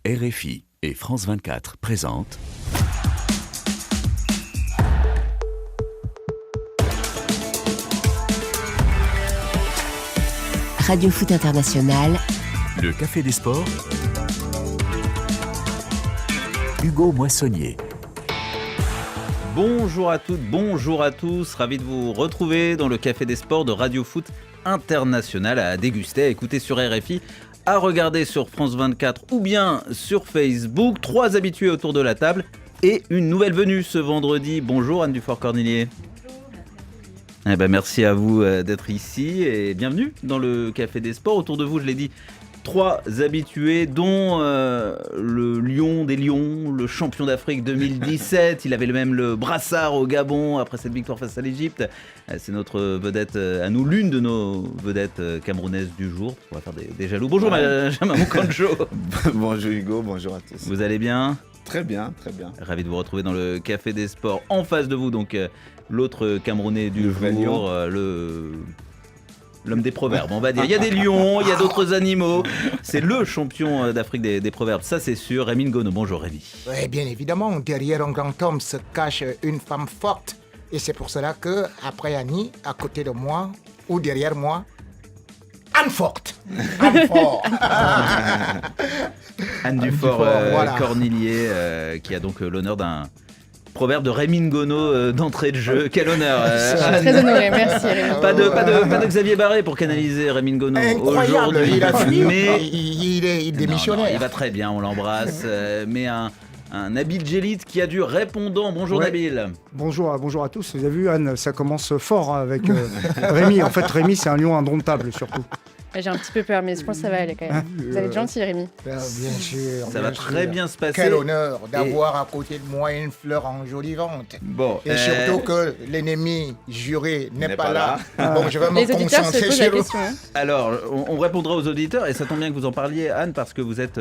RFI et France 24 présentent Radio Foot International, le Café des Sports, Hugo Moissonnier. Bonjour à toutes, bonjour à tous, ravi de vous retrouver dans le Café des Sports de Radio Foot International à déguster, à écouter sur RFI, à regarder sur France 24 ou bien sur Facebook. 3 habitués autour de la table et une nouvelle venue ce vendredi. Bonjour Anne Dufort-Cornillier. Merci à vous d'être ici et bienvenue dans le Café des Sports. Autour de vous, je l'ai dit, 3 habitués, dont le lion des lions, le champion d'Afrique 2017. Il avait le brassard au Gabon après cette victoire face à l'Égypte. C'est notre vedette à nous, l'une de nos vedettes camerounaises du jour. On va faire des jaloux. Bonjour Benjamin Moukandjo. Bonjour Hugo, bonjour à tous. Vous allez bien ? Très bien, très bien. Ravi de vous retrouver dans le Café des Sports. En face de vous, donc l'autre Camerounais du jour, l'homme des proverbes, on va dire. Il y a des lions, il y a d'autres animaux. C'est le champion d'Afrique des proverbes, ça c'est sûr. Rémi Ngono, bonjour Rémi. Oui, bien évidemment, derrière un grand homme se cache une femme forte. Et c'est pour cela que, après Annie, à côté de moi, ou derrière moi, Anne forte. Anne fort. Anne Dufort, voilà. Cornillier, qui a donc l'honneur d'un proverbe de Rémi Ngono d'entrée de jeu. Quel honneur. Je suis très honoré, merci Rémi. Pas de Xavier Barré pour canaliser Rémi Ngono Incroyable, aujourd'hui. il a fui, Mais il démissionnaire. Non, il va très bien, on l'embrasse. Mais un Nabil Djellit qui a du répondant. Bonjour Nabil. Bonjour à tous. Vous avez vu Anne, ça commence fort avec Rémi. En fait, Rémi, c'est un lion indomptable surtout. J'ai un petit peu peur, mais je pense que ça va aller quand même. Vous allez être gentil, Rémi. Bien sûr. Ça va très bien se passer. Quel honneur d'avoir à côté de moi une fleur enjolivante. Bon, et surtout que l'ennemi juré n'est pas là. Bon, je vais Les me auditeurs se concentrer posent la sur question. Alors, on répondra aux auditeurs, et ça tombe bien que vous en parliez, Anne, parce que vous êtes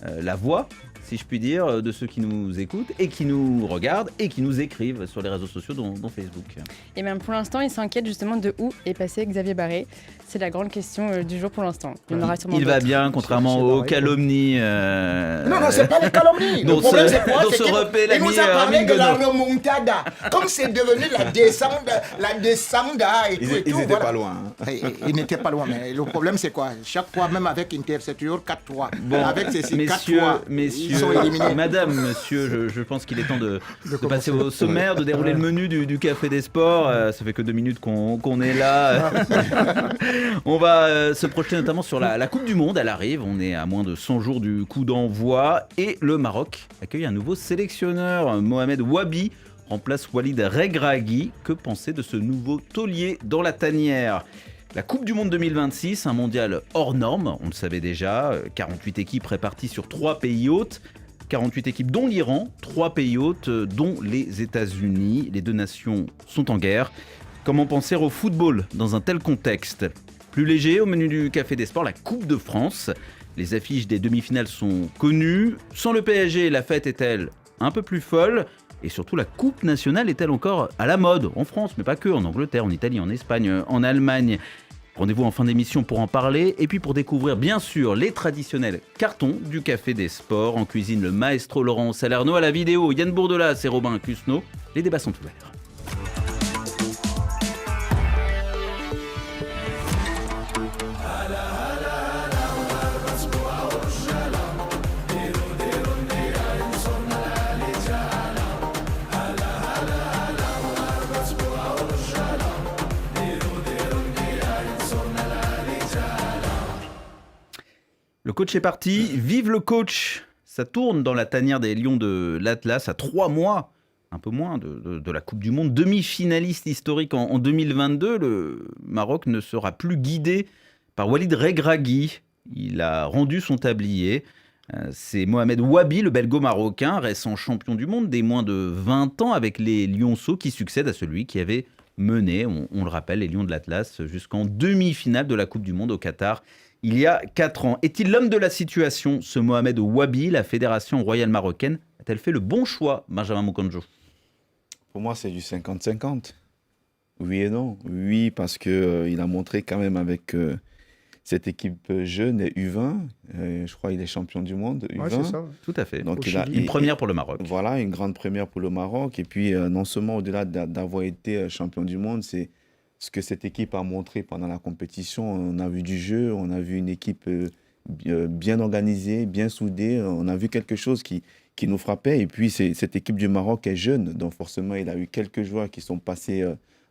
la voix, si je puis dire, de ceux qui nous écoutent et qui nous regardent et qui nous écrivent sur les réseaux sociaux, dont Facebook. Et même pour l'instant, ils s'inquiètent justement de où est passé Xavier Barré. C'est la grande question du jour pour l'instant. Il y en aura sûrement Il va d'autres. bien, contrairement aux calomnies. Non, c'est pas les calomnies. Le problème, c'est quoi? C'est qu'il nous a parlé de la remontada. Comme c'est devenu la descenda et tout. Ils n'étaient pas loin. Ils n'étaient pas loin, mais le problème, c'est quoi? Chaque fois, même avec Inter, c'est toujours 4-3. Bon, avec ces 4-3, messieurs, ils sont éliminés. madame, monsieur, je pense qu'il est temps de passer au sommaire, de dérouler le menu du Café des Sports. Ça fait que 2 minutes qu'on est là. On va se projeter notamment sur la Coupe du Monde. Elle arrive, on est à moins de 100 jours du coup d'envoi. Et le Maroc accueille un nouveau sélectionneur. Mohamed Wabi remplace Walid Regragui. Que penser de ce nouveau taulier dans la tanière ? La Coupe du Monde 2026, un mondial hors norme, on le savait déjà. 48 équipes réparties sur 3 pays hôtes. 48 équipes dont l'Iran, 3 pays hôtes dont les États-Unis. Les 2 nations sont en guerre. Comment penser au football dans un tel contexte ? Plus léger, au menu du Café des Sports, la Coupe de France. Les affiches des demi-finales sont connues. Sans le PSG, la fête est-elle un peu plus folle ? Et surtout, la Coupe nationale est-elle encore à la mode ? En France, mais pas que, en Angleterre, en Italie, en Espagne, en Allemagne. Rendez-vous en fin d'émission pour en parler. Et puis pour découvrir, bien sûr, les traditionnels cartons du Café des Sports. En cuisine, le maestro Laurent Salerno. À la vidéo, Yann Bourdelas et Robin Cusno. Les débats sont ouverts. Le coach est parti, vive le coach. Ça tourne dans la tanière des Lions de l'Atlas à 3 mois, un peu moins, de la Coupe du Monde. Demi-finaliste historique en 2022, le Maroc ne sera plus guidé par Walid Regragui. Il a rendu son tablier. C'est Mohamed Wabi, le belgo-marocain, récent champion du monde des moins de 20 ans avec les Lionceaux, qui succède à celui qui avait mené, on le rappelle, les Lions de l'Atlas jusqu'en demi-finale de la Coupe du Monde au Qatar. Il y a 4 ans. Est-il l'homme de la situation, ce Mohamed Wabi? La Fédération royale marocaine a-t-elle fait le bon choix, Benjamin Moukandjo? Pour moi, c'est du 50-50. Oui et non. Oui, parce qu'il a montré quand même avec cette équipe jeune est U20. Je crois qu'il est champion du monde U20. Ouais, c'est ça. Tout à fait. Donc, Une première pour le Maroc. Voilà, une grande première pour le Maroc. Et puis, non seulement au-delà d'avoir été champion du monde, c'est ce que cette équipe a montré pendant la compétition. On a vu du jeu, on a vu une équipe bien organisée, bien soudée. On a vu quelque chose qui nous frappait. Et puis, cette équipe du Maroc est jeune. Donc, forcément, il a eu quelques joueurs qui sont passés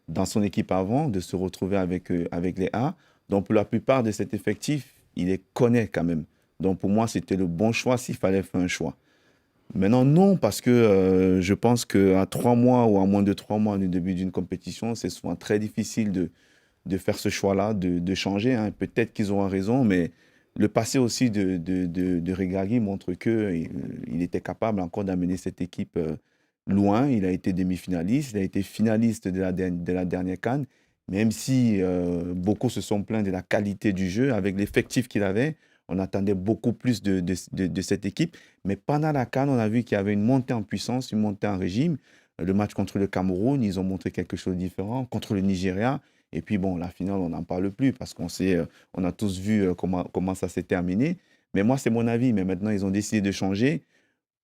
dans son équipe avant, de se retrouver avec les A. Donc, pour la plupart de cet effectif, il les connaît quand même. Donc, pour moi, c'était le bon choix s'il fallait faire un choix. Maintenant, non, parce que je pense qu'à 3 mois ou à moins de 3 mois du début d'une compétition, c'est souvent très difficile de faire ce choix-là, de changer. Hein. Peut-être qu'ils auront raison, mais le passé aussi de Regragui montre qu'il était capable encore d'amener cette équipe loin. Il a été demi-finaliste, il a été finaliste de la dernière CAN. Même si beaucoup se sont plaints de la qualité du jeu, avec l'effectif qu'il avait, on attendait beaucoup plus de cette équipe. Mais pendant la CAN, on a vu qu'il y avait une montée en puissance, une montée en régime. Le match contre le Cameroun, ils ont montré quelque chose de différent. Contre le Nigeria. Et puis, bon, la finale, on n'en parle plus parce on a tous vu comment ça s'est terminé. Mais moi, c'est mon avis. Mais maintenant, ils ont décidé de changer.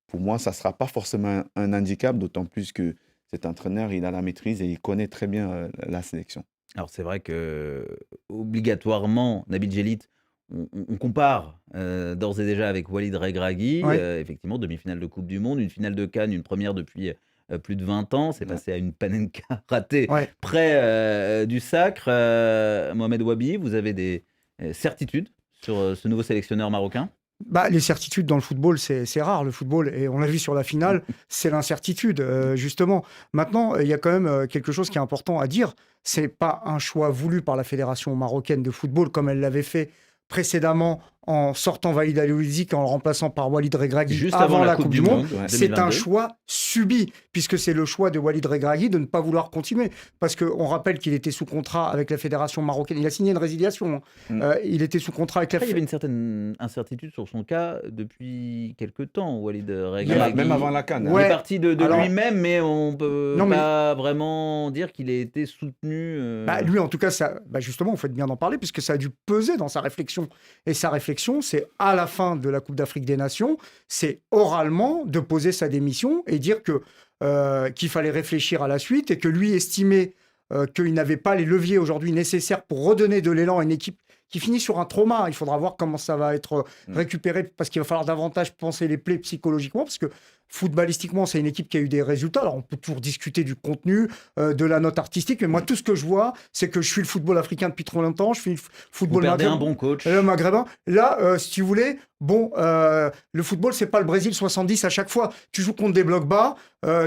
Pour moi, ça ne sera pas forcément un handicap, d'autant plus que cet entraîneur, il a la maîtrise et il connaît très bien la sélection. Alors, c'est vrai que obligatoirement, Nabil Djellit, on compare d'ores et déjà avec Walid Regragui. Effectivement, demi-finale de Coupe du Monde, une finale de CAN, une première depuis plus de 20 ans. C'est passé à une Panenka ratée près du sacre. Mohamed Wabi, vous avez des certitudes sur ce nouveau sélectionneur marocain ? Les certitudes dans le football, c'est rare, le football. Et on l'a vu sur la finale, c'est l'incertitude, justement. Maintenant, il y a quand même quelque chose qui est important à dire. Ce n'est pas un choix voulu par la Fédération marocaine de football, comme elle l'avait fait précédemment en sortant Walid Al-Ouizik en le remplaçant par Walid Regragui juste avant la Coupe du Monde. C'est 2022. un choix subi, puisque c'est le choix de Walid Regragui de ne pas vouloir continuer. Parce qu'on rappelle qu'il était sous contrat avec la Fédération marocaine. Il a signé une résiliation. Il était sous contrat avec la Il y avait une certaine incertitude sur son cas depuis quelques temps, Walid Regragui. Même avant la CAN. Il est parti de lui-même, mais on ne peut pas vraiment dire qu'il ait été soutenu. Lui, en tout cas, justement, vous faites bien d'en parler, puisque ça a dû peser dans sa réflexion. Et sa réflexion, c'est à la fin de la Coupe d'Afrique des Nations, c'est oralement de poser sa démission et dire qu'il fallait réfléchir à la suite et que lui estimait qu'il n'avait pas les leviers aujourd'hui nécessaires pour redonner de l'élan à une équipe qui finit sur un trauma. Il faudra voir comment ça va être récupéré, parce qu'il va falloir davantage penser les plaies psychologiquement, parce que footballistiquement, c'est une équipe qui a eu des résultats. Alors, on peut toujours discuter du contenu, de la note artistique, mais moi, tout ce que je vois, c'est que je suis le football africain depuis trop longtemps, je suis le football maghrébin. Un bon coach. Maghrébin. Là, si tu voulais, le football, c'est pas le Brésil 70 à chaque fois. Tu joues contre des blocs bas,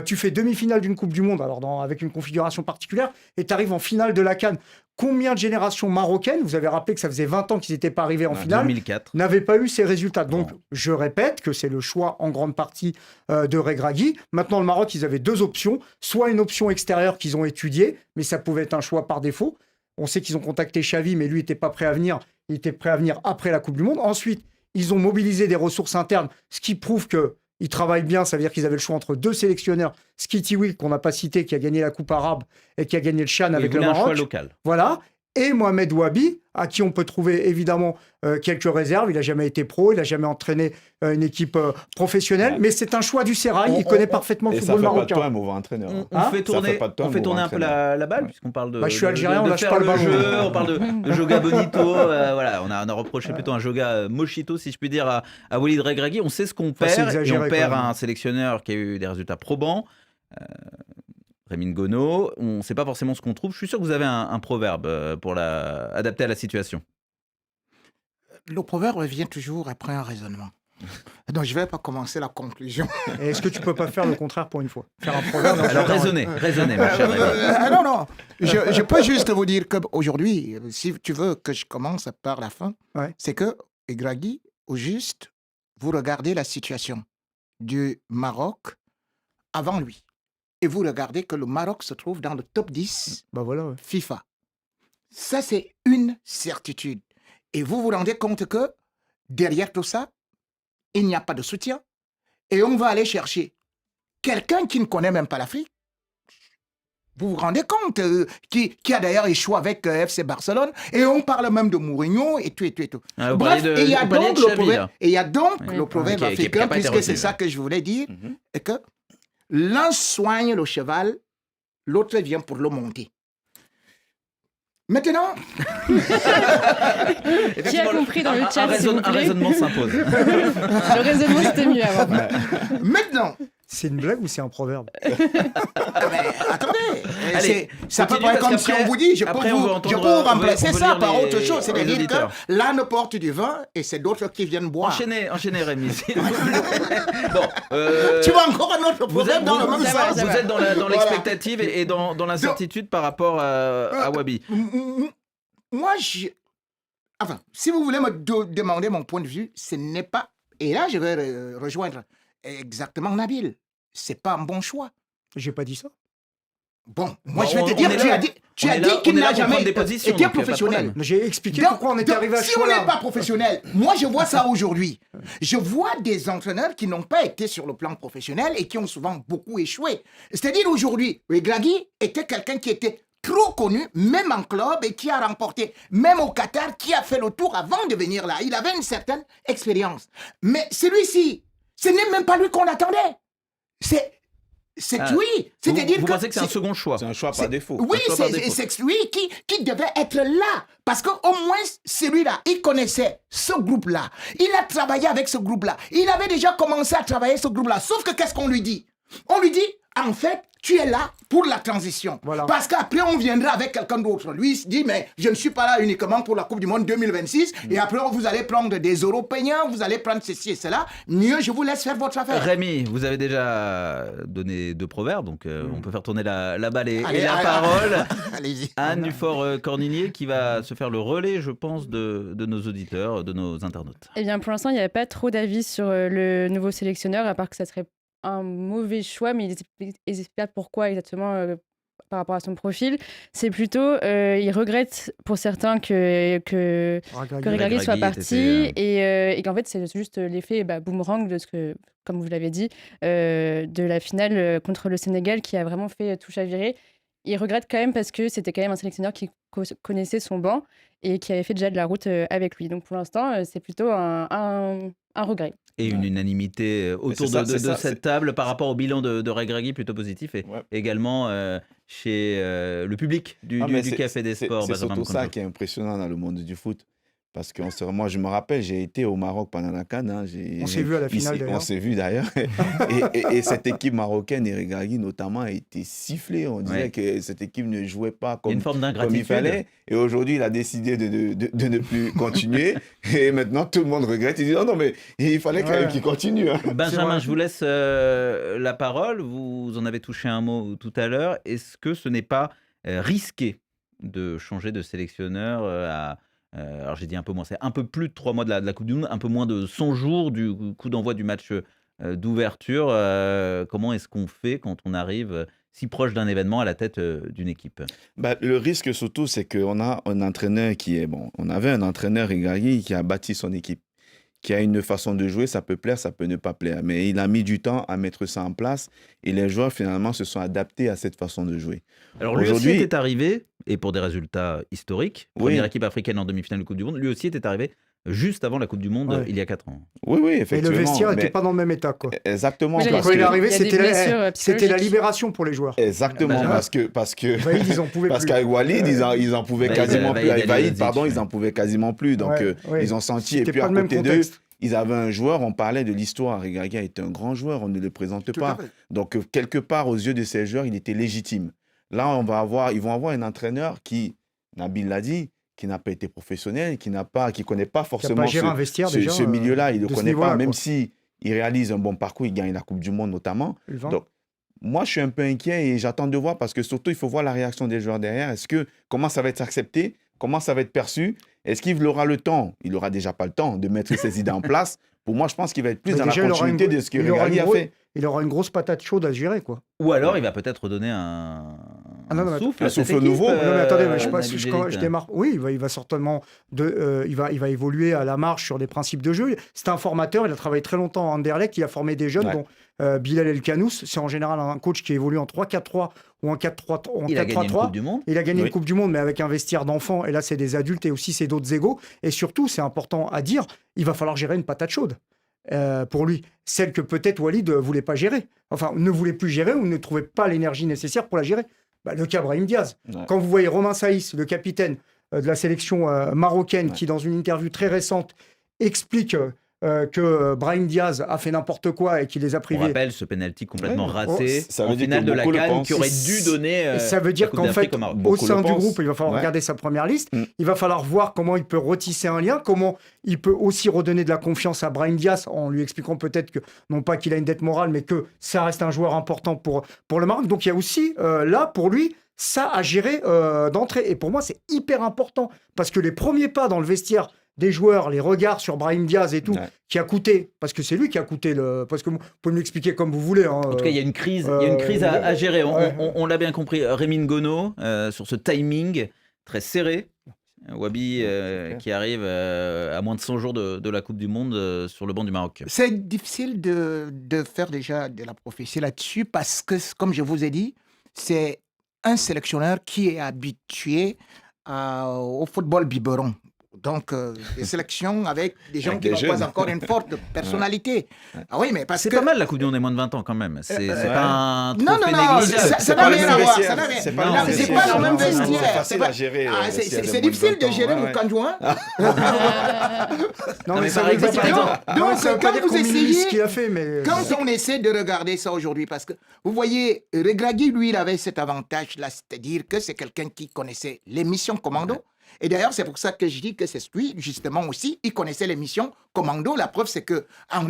tu fais demi-finale d'une Coupe du Monde, alors avec une configuration particulière, et tu arrives en finale de la CAN. Combien de générations marocaines, vous avez rappelé que ça faisait 20 ans qu'ils n'étaient pas arrivés en finale, 2004. N'avaient pas eu ces résultats. Donc, je répète que c'est le choix en grande partie de Regragui. Maintenant, le Maroc, ils avaient 2 options. Soit une option extérieure qu'ils ont étudiée, mais ça pouvait être un choix par défaut. On sait qu'ils ont contacté Xavi, mais lui n'était pas prêt à venir. Il était prêt à venir après la Coupe du Monde. Ensuite, ils ont mobilisé des ressources internes, ce qui prouve qu'ils travaillent bien. Ça veut dire qu'ils avaient le choix entre 2 sélectionneurs. Skitiwi, qu'on n'a pas cité, qui a gagné la Coupe arabe et qui a gagné le CHAN avec le Maroc. Un choix local. Voilà. Et Mohamed Wabi, à qui on peut trouver évidemment quelques réserves. Il n'a jamais été pro, il n'a jamais entraîné une équipe professionnelle, mais c'est un choix du Sérail. Il connaît parfaitement le football marocain. Et ça fait pas de toi un mauvais entraîneur. On fait tourner un peu la balle, puisqu'on parle de. Je suis algérien, on lâche pas le ballon. On parle de Joga Bonito. Voilà, on a reproché plutôt un Joga Mochito, si je puis dire, à Walid Regragui. On sait ce qu'on perd, et on perd un sélectionneur qui a eu des résultats probants. Rémi Ngono, on ne sait pas forcément ce qu'on trouve. Je suis sûr que vous avez un proverbe pour adapter à la situation. Le proverbe vient toujours après un raisonnement. Donc, je ne vais pas commencer la conclusion. Et est-ce que tu ne peux pas faire le contraire pour une fois? Faire un proverbe. Alors, raisonnez, ma chère Rémi. Non. Je peux juste vous dire qu'aujourd'hui, si tu veux que je commence par la fin, c'est que Regragui, au juste, vous regardez la situation du Maroc avant lui. Et vous regardez que le Maroc se trouve dans le top 10 FIFA. Ça, c'est une certitude. Et vous vous rendez compte que derrière tout ça, il n'y a pas de soutien. Et on va aller chercher quelqu'un qui ne connaît même pas l'Afrique. Vous vous rendez compte qui a d'ailleurs échoué avec FC Barcelone, et on parle même de Mourinho et tout. Bref, et il y a donc le proverbe africain, puisque c'est ça que je voulais dire, et que l'un soigne le cheval, l'autre vient pour le monter. Maintenant, Qui a compris dans le chat, s'il vous un plaît? raisonnement s'impose. Le raisonnement, c'était mieux avant. maintenant, C'est une blague ou c'est un proverbe? attendez, Allez, ça peut continue, pas être parce comme si qu'après- on vous dit, je peux après, on va entendre- vous remplacer on va ça lire par les- autre chose. les C'est-à-dire auditeurs. que l'un porte du vin et c'est d'autres qui viennent boire. Enchaînez Rémi. s'il vous plaît. Bon, Tu vois encore un autre vous proverbe êtes, dans le même ça va, sens. ça vous va. êtes dans Voilà. l'expectative et dans l'incertitude par rapport à Wabi. Moi, enfin, si vous voulez me demander mon point de vue, ce n'est pas... Et là, je vais rejoindre exactement Nabil. C'est pas un bon choix. J'ai pas dit ça. Bon, moi, Bon, je vais te on dire, est tu là- as dit on est là- qu'il on est là n'a pour jamais prendre des positions, été donc y a pas de professionnel. problème. J'ai expliqué Donc- pourquoi on était donc, arrivé à ce si on n'est choix-là. pas professionnel, moi je vois ça aujourd'hui. Je vois des entraîneurs qui n'ont pas été sur le plan professionnel et qui ont souvent beaucoup échoué. C'est-à-dire aujourd'hui, Regragui était quelqu'un qui était trop connu, même en club, et qui a remporté, même au Qatar, qui a fait le tour avant de venir là. Il avait une certaine expérience. Mais celui-ci, ce n'est même pas lui qu'on attendait. C'est lui. C'est-à-dire Vous que pensez que c'est un second choix? C'est un choix par défaut. oui, Un choix par défaut. c'est lui qui devait être là. Parce qu'au moins, celui-là, il connaissait ce groupe-là. Il a travaillé avec ce groupe-là. Il avait déjà commencé à travailler ce groupe-là. Sauf que qu'est-ce qu'on lui dit? On lui dit, en fait, tu es là pour la transition. Voilà. Parce qu'après, on viendra avec quelqu'un d'autre. Lui, il se dit, mais je ne suis pas là uniquement pour la Coupe du Monde 2026. Et après, vous allez prendre des Européens, vous allez prendre ceci et cela. Mieux, je vous laisse faire votre affaire. Rémi, vous avez déjà donné 2 proverbes, donc on peut faire tourner la balle et Allez, la allez, parole. Allez-y. à Anne Dufort-Cornigné qui va se faire le relais, je pense, de nos auditeurs, de nos internautes. Eh bien, pour l'instant, il n'y avait pas trop d'avis sur le nouveau sélectionneur, à part que ça serait un mauvais choix, mais ils expliquent pourquoi exactement par rapport à son profil. C'est plutôt, ils regrettent pour certains que Regragui soit Regragui parti et qu'en fait, c'est juste l'effet boomerang de ce que, comme vous l'avez dit, de la finale contre le Sénégal qui a vraiment fait tout chavirer. Ils regrettent quand même parce que c'était quand même un sélectionneur qui connaissait son banc et qui avait fait déjà de la route avec lui. Donc pour l'instant, c'est plutôt un regret. Et une unanimité autour c'est ça, de c'est ça, cette c'est- table par rapport au bilan de Regragui plutôt positif et Ouais. également chez le public du Café des Sports. C'est Benjamin surtout ça Mkonjo. qui est impressionnant dans le monde du foot. Parce que moi, je me rappelle, j'ai été au Maroc pendant la CAN. Hein, On s'est vu à la finale, d'ailleurs. On s'est vu d'ailleurs. et cette équipe marocaine, et Regragui notamment, a été sifflée. On disait Ouais. que cette équipe ne jouait pas Il y a comme, une forme comme il d'ingratitude. fallait. Et aujourd'hui, il a décidé de ne plus continuer. Et maintenant, tout le monde regrette. Il dit non, mais il fallait quand même qu'il continue. Hein. Benjamin, vrai. je vous laisse la parole. Vous en avez touché un mot tout à l'heure. Est-ce que ce n'est pas risqué de changer de sélectionneur alors j'ai dit un peu moins, c'est un peu plus de 3 mois de la Coupe du Monde, un peu moins de 100 jours du coup d'envoi du match d'ouverture. Comment est-ce qu'on fait quand on arrive si proche d'un événement à la tête d'une équipe? Le risque surtout, c'est qu'on a un entraîneur qui est bon. On avait un entraîneur Regragui qui a bâti son équipe, qui a une façon de jouer, ça peut plaire, ça peut ne pas plaire. Mais il a mis du temps à mettre ça en place et les joueurs finalement se sont adaptés à cette façon de jouer. Alors lui aussi Aujourd'hui- était arrivé, et pour des résultats historiques, Oui. première équipe africaine en demi-finale de Coupe du Monde, lui aussi était arrivé juste avant la Coupe du Monde Ouais. il y a 4 ans. Oui, Et le effectivement. vestiaire mais n'était pas dans le même état, quoi. Exactement. Mais Parce Quand il est que, arrivé, il y a des c'était blessures, c'était la psychologiques. libération pour les joueurs. exactement, Benjamin. parce que Vaïd, ils en pouvaient parce plus. qu'avec Walid, ils en pouvaient Vaïd, quasiment plus. Vaïd Avec Vaïd, Aliazic, pardon, ouais. ils en pouvaient quasiment plus. Donc, Ouais, ouais. ils ont senti. Et C'était puis, pas à le même côté d'eux, contexte. ils avaient un joueur, on parlait de l'histoire. Regragui a été un grand joueur, on ne le présente Tout pas. à fait. Donc, quelque part, aux yeux de ces joueurs, il était légitime. Là, ils vont avoir un entraîneur qui, Nabil l'a dit, qui n'a pas été professionnel, qui connaît pas Qui n'a forcément pas géré un vestiaire déjà. ce milieu-là. Il ne de le ce connaît niveau-là, pas, même quoi. si il réalise un bon parcours, il gagne la Coupe du Monde notamment. Le vent. Donc, moi, je suis un peu inquiet et j'attends de voir parce que surtout, il faut voir la réaction des joueurs derrière. Comment ça va être accepté? Comment ça va être perçu? Est-ce qu'il aura le temps? Il n'aura déjà pas le temps de mettre ses idées en place. Pour moi, je pense qu'il va être plus Mais dans déjà, la il aura continuité une- de ce que il aura Regragui une a grosse- fait. Il aura une grosse patate chaude à gérer, quoi. Ou alors il va peut-être donner un non, mais souffle, un cette souffle équipe, nouveau. Non, mais attendez, mais je sais pas Nabil si Djellit. je démarre. Oui, il va certainement. Il va évoluer à la marge sur des principes de jeu. C'est un formateur, il a travaillé très longtemps à Anderlecht, il a formé des jeunes, Ouais. dont Bilal El Kanous. C'est en général un coach qui évolue en 3-4-3 ou en 4-3. Il a gagné une Coupe du Monde. Il a gagné Oui. une Coupe du Monde, mais avec un vestiaire d'enfants. Et là, c'est des adultes et aussi c'est d'autres égos. Et surtout, c'est important à dire, il va falloir gérer une patate chaude. Pour lui, celle que peut-être Walid ne voulait pas gérer, enfin ne voulait plus gérer ou ne trouvait pas l'énergie nécessaire pour la gérer. Le cas Brahim Diaz. Ouais. Quand vous voyez Romain Saïs, le capitaine de la sélection marocaine, Ouais. qui dans une interview très récente explique que Brahim Diaz a fait n'importe quoi et qu'il les a On privés. rappelle ce penalty complètement Ouais. raté Ça veut en dire finale que de la beaucoup le CAN pensent. qui aurait dû donner Et ça veut la dire Coupe qu'en d'Afrique fait, au Maroc. au Beaucoup sein le du pensent. groupe, il va falloir Ouais. regarder sa première liste. Mm. Il va falloir voir comment il peut retisser un lien, comment il peut aussi redonner de la confiance à Brahim Diaz en lui expliquant peut-être que, non pas qu'il a une dette morale, mais que ça reste un joueur important pour le Maroc. Donc il y a aussi, là, pour lui, ça à gérer d'entrée. Et pour moi, c'est hyper important parce que les premiers pas dans le vestiaire des joueurs, les regards sur Brahim Diaz et tout, Ouais. qui a coûté, parce que c'est lui qui a coûté, parce que vous pouvez me l'expliquer comme vous voulez. Hein, En tout cas, il y a une crise, à gérer. ouais. On l'a bien compris. Rémi Ngono, sur ce timing très serré. Wabi qui arrive à moins de 100 jours de la Coupe du Monde sur le banc du Maroc. C'est difficile de faire déjà de la prophétie là-dessus parce que, comme je vous ai dit, c'est un sélectionneur qui est habitué au football biberon. Donc, des sélections avec des gens Avec qui des n'ont jeunes. pas encore une forte personnalité. Ah oui, mais parce C'est que... pas mal la Coupe du Monde des moins de 20 ans quand même. C'est pas un Non, trophée non, non, négligeable. ça n'a rien à voir. Ça n'a vestiaire. rien. C'est pas Non, le même c'est vestiaire. pas le même Non, non, vestiaire. C'est facile pas- à gérer. Ah, s'il y a des c'est moins de difficile 20 de gérer ans. Ouais, Moukandjou, hein. Non, mais mais ça par veut dire exemple, pas- par exemple, non, donc, ça veut pas quand dire vous qu'on minimise essayez- ce qu'il a fait, mais Quand on essaie de regarder ça aujourd'hui, parce que vous voyez, Regragui, lui, il avait cet avantage-là, c'est-à-dire que c'est quelqu'un qui connaissait les missions commando. Et d'ailleurs, c'est pour ça que je dis que c'est lui, justement aussi, il connaissait les missions commando. La preuve, c'est qu'en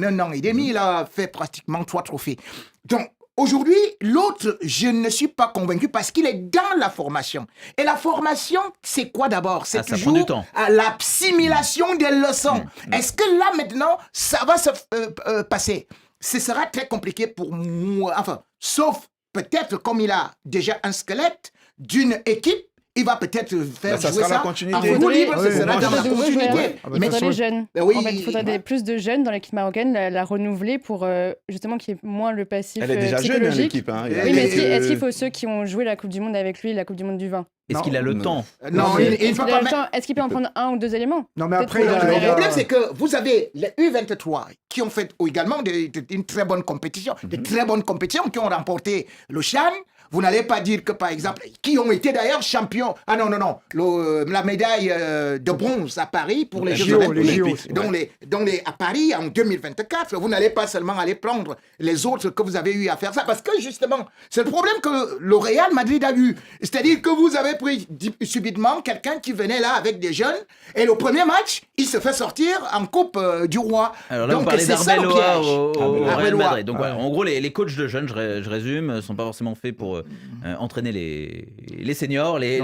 1 an et demi, il a fait pratiquement 3 trophées. Donc, aujourd'hui, l'autre, je ne suis pas convaincu parce qu'il est dans la formation. Et la formation, c'est quoi d'abord? C'est Ah, ça toujours prend du temps. à l'assimilation des leçons. Est-ce que là, maintenant, ça va se passer? Ce sera très compliqué pour moi. Enfin, sauf peut-être comme il a déjà un squelette d'une équipe, il va peut-être faire ça jouer sera la ça continuité. en roue libre, Oui, ce sera oui, dans la de nouveaux joueurs. continuité. Ah bah, Il de faudrait toute des jeunes. Ben oui, En fait, il faudrait plus de jeunes dans l'équipe marocaine, la renouveler pour justement qu'il y ait moins le passif Elle est déjà jeune, hein, psychologique. l'équipe. Hein. Il y a Oui, des- mais est-ce qu'il faut ceux qui ont joué la Coupe du Monde avec lui, la Coupe du Monde du vin? Est-ce Non. qu'il a le Non. temps? Non, mais- il ne Est-ce peut qu'il a pas le mettre... temps? Est-ce qu'il peut en prendre un ou deux éléments? Non, mais Peut-être après, pour il a- le Le il a- problème, c'est que vous avez les U23 qui ont fait également une très bonne compétition, de très bonnes compétitions, qui ont remporté le CHAN. Vous n'allez pas dire que, par exemple, qui ont été d'ailleurs champions. Ah non, la médaille de bronze à Paris pour les Les Jeux JO, Olympiques. les JO, Donc, à Paris en 2024, vous n'allez pas seulement aller prendre les autres que vous avez eu à faire ça. Parce que justement, c'est le problème que le Real Madrid a eu. C'est-à-dire que vous avez pris subitement quelqu'un qui venait là avec des jeunes. Et le premier match, il se fait sortir en Coupe du Roi. Alors là, vous Donc, parlez c'est ça le d'Arbeloa piège. au Real Arbeloa. Madrid. Donc, voilà, en gros, les coachs de jeunes, je résume, ne sont pas forcément faits pour entraîner les seniors, les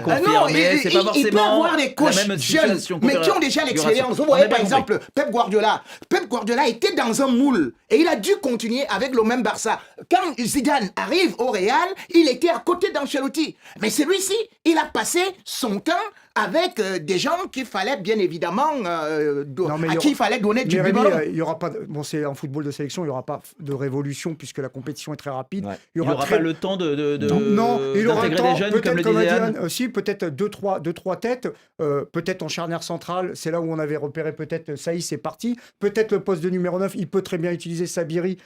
confirmés. C'est pas il peut forcément avoir des coachs la même jeunes, situation mais qui ont déjà l'expérience. Vous voyez, par exemple, Pep Guardiola. Pep Guardiola était dans un moule et il a dû continuer avec le même Barça. Quand Zidane arrive au Real, il était à côté d'Ancelotti. Mais celui-ci, il a passé son temps avec des gens qu'il fallait bien évidemment à qui il fallait donner du Mais Rémi, biberon. il y aura pas. Bon, c'est en football de sélection, il n'y aura pas de révolution puisque la compétition est très rapide. Ouais. Il n'aura très- pas le temps Non, il aura le d'intégrer temps, des jeunes, comme peut-être le comme a disait dit Anne. Anne, aussi, peut-être deux, trois têtes, peut-être en charnière centrale, c'est là où on avait repéré peut-être Saïs, c'est parti, peut-être le poste de numéro 9, il peut très bien utiliser Zabiri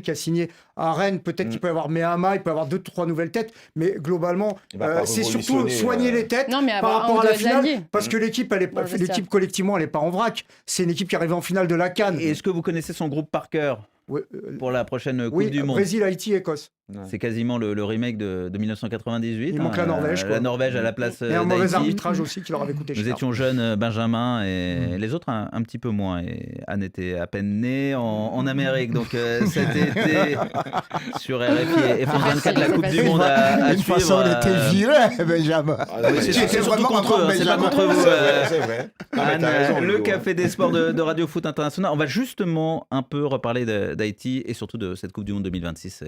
qui a signé à Rennes, peut-être qu'il peut y avoir Mehama, il peut y avoir 2-3 nouvelles têtes, mais globalement, Il va pas c'est surtout révolutionner, soigner les têtes Non, mais par avoir un rapport ou à la deux finale, alliés. parce que l'équipe, Dans le vestiaire. l'équipe collectivement, elle n'est pas en vrac, c'est une équipe qui arrive en finale de la CAN. Et est-ce que vous connaissez son groupe par cœur Ouais, pour la prochaine Coupe oui, du Monde? Brésil, Haïti, Écosse. C'est quasiment le remake de 1998. Il manque la Norvège, quoi. La Norvège à la place Et un mauvais d'Haïti. arbitrage aussi qui leur avait coûté Nous cher. étions jeunes, Benjamin, et les autres un petit peu moins. Et Anne était à peine née en Amérique. Donc cet été, sur RFI et France 24, la Coupe du Monde à Une suivre. façon, on était viré, Benjamin. Oui, c'est Tu étais surtout vraiment contre eux, encore hein, c'est pas Benjamin. contre vous. C'est vrai. Non, mais Anne, t'as raison, le Hugo. Café des Sports de Radio Foot International. On va justement un peu reparler d'Haïti et surtout de cette Coupe du Monde 2026.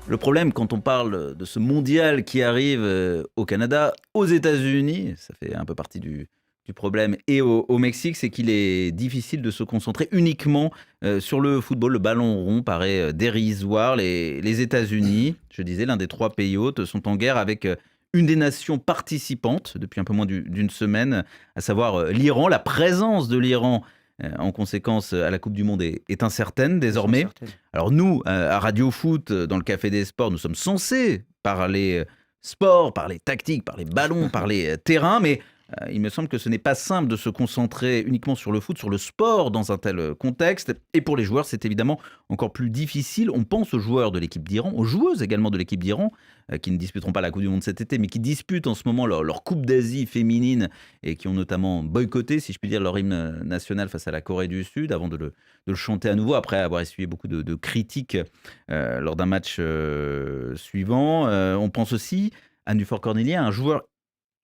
Le problème, quand on parle de ce mondial qui arrive au Canada, aux États-Unis, ça fait un peu partie du problème, et au Mexique, c'est qu'il est difficile de se concentrer uniquement sur le football. Le ballon rond paraît dérisoire. Les États-Unis, je disais, l'un des 3 pays hôtes, sont en guerre avec une des nations participantes depuis un peu moins d'une semaine, à savoir l'Iran. La présence de l'Iran en conséquence à la Coupe du Monde est incertaine désormais. Alors nous, à Radio Foot, dans le Café des Sports, nous sommes censés parler sport, parler tactique, parler ballon, parler terrain, mais il me semble que ce n'est pas simple de se concentrer uniquement sur le foot, sur le sport dans un tel contexte. Et pour les joueurs, c'est évidemment encore plus difficile. On pense aux joueurs de l'équipe d'Iran, aux joueuses également de l'équipe d'Iran, qui ne disputeront pas la Coupe du Monde cet été, mais qui disputent en ce moment leur Coupe d'Asie féminine et qui ont notamment boycotté, si je puis dire, leur hymne national face à la Corée du Sud avant de le chanter à nouveau, après avoir essuyé beaucoup de critiques lors d'un match suivant. On pense aussi à Nufor Cornelia, un joueur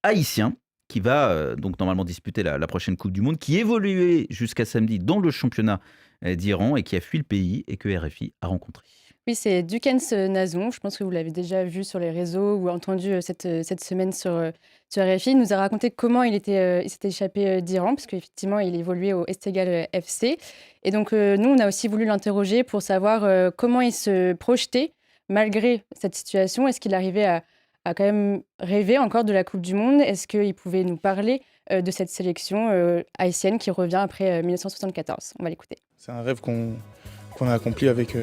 haïtien qui va donc normalement disputer la prochaine Coupe du Monde, qui évoluait jusqu'à samedi dans le championnat d'Iran et qui a fui le pays et que RFI a rencontré. Oui, c'est Dukens Nazon. Je pense que vous l'avez déjà vu sur les réseaux ou entendu cette semaine sur RFI. Il nous a raconté comment il s'était échappé d'Iran, parce qu'effectivement, il évoluait au Esteghlal FC. Et donc, nous, on a aussi voulu l'interroger pour savoir comment il se projetait malgré cette situation. Est-ce qu'il arrivait à quand même rêver encore de la Coupe du Monde? Est-ce qu'il pouvait nous parler de cette sélection haïtienne qui revient après 1974? On va l'écouter. C'est un rêve qu'on a accompli avec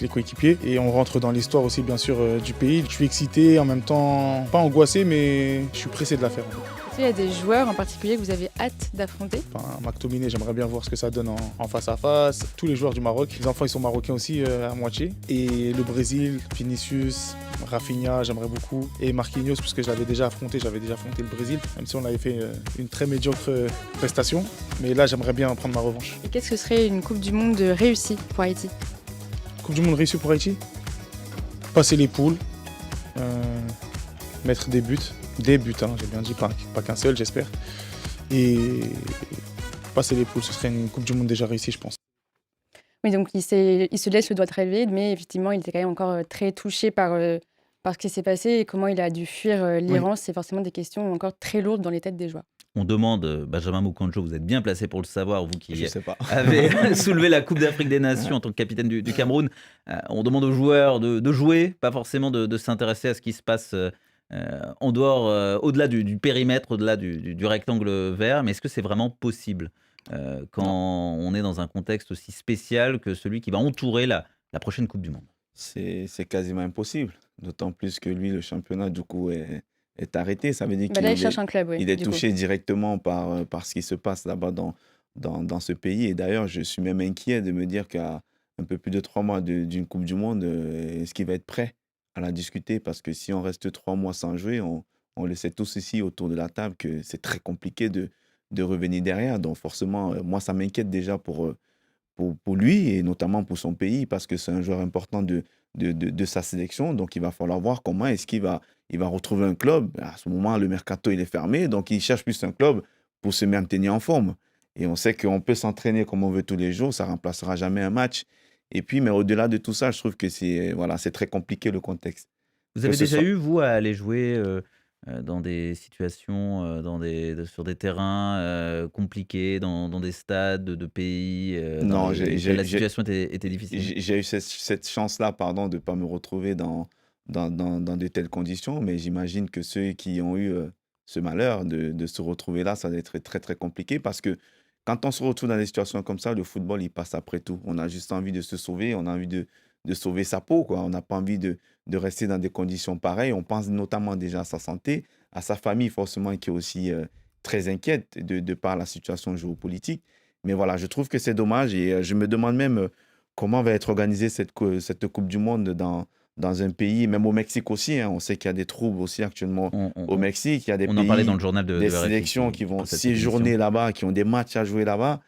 les coéquipiers et on rentre dans l'histoire aussi bien sûr du pays. Je suis excité, en même temps pas angoissé, mais je suis pressé de la faire. Est-ce qu'il y a des joueurs en particulier que vous avez hâte d'affronter? McTominay, j'aimerais bien voir ce que ça donne en face à face. Tous les joueurs du Maroc, les enfants ils sont marocains aussi à moitié. Et le Brésil, Vinicius, Rafinha, j'aimerais beaucoup. Et Marquinhos, puisque j'avais déjà affronté le Brésil, même si on avait fait une très médiocre prestation. Mais là, j'aimerais bien prendre ma revanche. Et qu'est-ce que serait une Coupe du Monde réussie pour Haïti? Coupe du Monde réussie pour Haïti? Passer les poules, mettre des buts, j'ai bien dit, pas qu'un seul, j'espère. Et passer les poules, ce serait une Coupe du Monde déjà réussie, je pense. Oui, donc il se laisse le doigt très vite, mais effectivement, il était quand même encore très touché par ce qui s'est passé et comment il a dû fuir l'Iran. Oui. C'est forcément des questions encore très lourdes dans les têtes des joueurs. On demande, Benjamin Moukandjo, vous êtes bien placé pour le savoir, vous qui avez soulevé la Coupe d'Afrique des Nations en tant que capitaine du Cameroun. On demande aux joueurs de jouer, pas forcément de s'intéresser à ce qui se passe en dehors, au-delà du périmètre, au-delà du rectangle vert. Mais est-ce que c'est vraiment possible quand on est dans un contexte aussi spécial que celui qui va entourer la prochaine Coupe du Monde? C'est quasiment impossible, d'autant plus que lui, le championnat, du coup, est arrêté. Ça veut dire qu'il cherche un club, oui, il est touché directement par ce qui se passe là-bas dans ce pays. Et d'ailleurs, je suis même inquiet de me dire qu'à un peu plus de 3 mois d'une Coupe du Monde, est-ce qu'il va être prêt à la discuter? Parce que si on reste 3 mois sans jouer, on le sait tous ici autour de la table que c'est très compliqué de revenir derrière. Donc forcément, moi, ça m'inquiète déjà pour lui et notamment pour son pays, parce que c'est un joueur important de sa sélection. Donc il va falloir voir comment est-ce qu'il va retrouver un club. À ce moment, le mercato il est fermé, donc il cherche plus un club pour se maintenir en forme. Et on sait qu'on peut s'entraîner comme on veut tous les jours, ça ne remplacera jamais un match. Et puis, mais au-delà de tout ça, je trouve que c'est très compliqué le contexte. Vous avez déjà eu, vous, à aller jouer dans des situations, sur des terrains compliqués, dans des stades de pays Non, la situation était difficile? J'ai eu cette chance-là, de ne pas me retrouver dans de telles conditions, mais j'imagine que ceux qui ont eu ce malheur de se retrouver là, ça va être très, très compliqué, parce que quand on se retrouve dans des situations comme ça, le football, il passe après tout. On a juste envie de se sauver, on a envie de sauver sa peau, quoi. On n'a pas envie de rester dans des conditions pareilles. On pense notamment déjà à sa santé, à sa famille forcément, qui est aussi très inquiète de par la situation géopolitique. Mais voilà, je trouve que c'est dommage et je me demande même comment va être organisée cette Coupe du Monde dans un pays, même au Mexique aussi. On sait qu'il y a des troubles aussi actuellement au Mexique. Il y a des pays, en parlait dans le journal de des RFI, sélections qui vont séjourner là-bas, qui ont des matchs à jouer là-bas.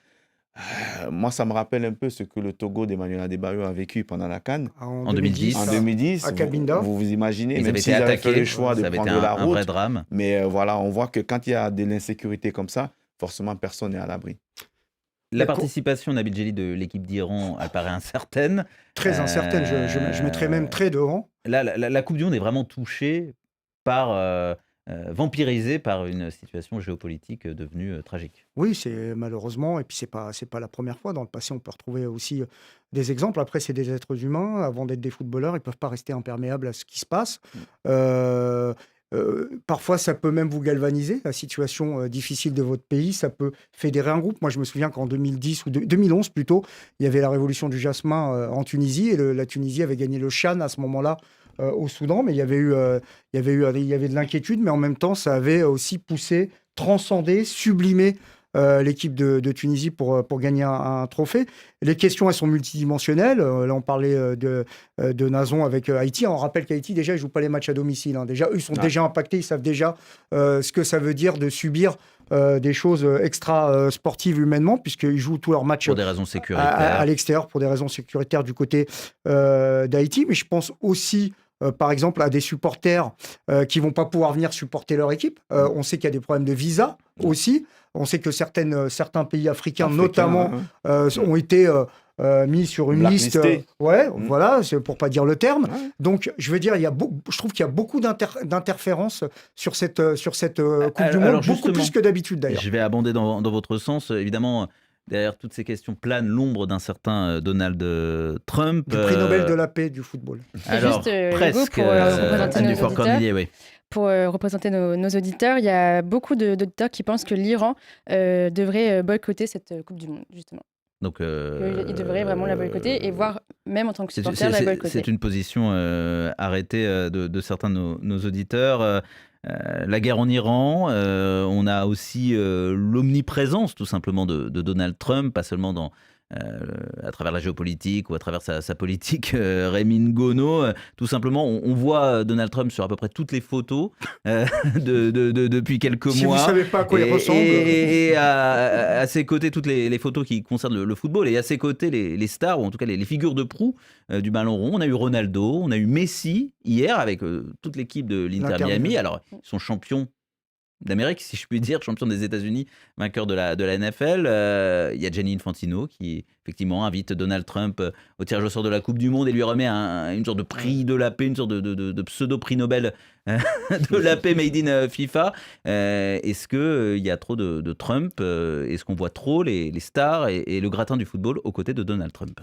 Moi, ça me rappelle un peu ce que le Togo d'Emmanuel Adebayo a vécu pendant la CAN. En 2010. En 2010. À Cabinda. Vous imaginez, ils même s'ils avaient fait le choix de prendre la route. Un vrai drame. Mais voilà, on voit que quand il y a de l'insécurité comme ça, forcément, personne n'est à l'abri. La participation, Nabil Djelli, de l'équipe d'Iran, elle paraît incertaine. Très incertaine, je mettrais même très devant. Là, la Coupe du Monde est vraiment touchée par, vampirisée par une situation géopolitique devenue tragique. Oui, c'est malheureusement, et puis c'est pas la première fois. Dans le passé, on peut retrouver aussi des exemples. Après, c'est des êtres humains. Avant d'être des footballeurs, ils peuvent pas rester imperméables à ce qui se passe. Parfois, ça peut même vous galvaniser, la situation difficile de votre pays. Ça peut fédérer un groupe. Moi, je me souviens qu'en 2010 ou 2011 plutôt, il y avait la révolution du jasmin en Tunisie, et la Tunisie avait gagné le Chan à ce moment-là au Soudan. Mais il y avait de l'inquiétude, mais en même temps, ça avait aussi poussé, transcendé, sublimé l'équipe de Tunisie pour gagner un trophée. Les questions, elles sont multidimensionnelles. Là, on parlait de Nazon avec Haïti. On rappelle qu'Haïti, déjà, ils ne jouent pas les matchs à domicile. Hein. Déjà, eux, ils sont déjà impactés. Ils savent déjà ce que ça veut dire de subir des choses extra-sportives humainement, puisqu'ils jouent tous leurs matchs pour des raisons sécuritaires. À l'extérieur, pour des raisons sécuritaires du côté d'Haïti. Mais je pense aussi... par exemple, à des supporters qui ne vont pas pouvoir venir supporter leur équipe. On sait qu'il y a des problèmes de visa aussi. On sait que certains pays africains notamment, ont été mis sur une liste. Voilà, c'est pour ne pas dire le terme. Ouais. Donc, je veux dire, je trouve qu'il y a beaucoup d'interférences sur cette Coupe du Monde, beaucoup plus que d'habitude d'ailleurs. Je vais abonder dans votre sens. Évidemment, derrière toutes ces questions plane l'ombre d'un certain Donald Trump. Du prix Nobel de la paix du football. Alors, juste, presque. Pour représenter nos auditeurs, il y a beaucoup d'auditeurs qui pensent que l'Iran devrait boycotter cette Coupe du Monde, justement. Donc, il devrait vraiment la boycotter et voir, même en tant que supporter, la boycotter. C'est une position arrêtée de certains de nos auditeurs. La guerre en Iran, on a aussi l'omniprésence tout simplement de Donald Trump, pas seulement à travers la géopolitique ou à travers sa politique Raymond Gono. Tout simplement, on voit Donald Trump sur à peu près toutes les photos depuis quelques mois. Si vous ne savez pas à quoi il ressemble. Et à ses côtés, toutes les photos qui concernent le football, et à ses côtés, les stars, ou en tout cas les figures de proue du ballon rond. On a eu Ronaldo, on a eu Messi hier avec toute l'équipe de l'Inter Miami. Alors, ils sont champions d'Amérique, si je puis dire, champion des États-Unis, vainqueur de la NFL. Il y a Gianni Infantino qui, effectivement, invite Donald Trump au tirage au sort de la Coupe du Monde et lui remet une sorte de prix de la paix, une sorte de pseudo-prix Nobel de la paix made in FIFA. Est-ce qu'il y a trop de Trump? Est-ce qu'on voit trop les stars et le gratin du football aux côtés de Donald Trump?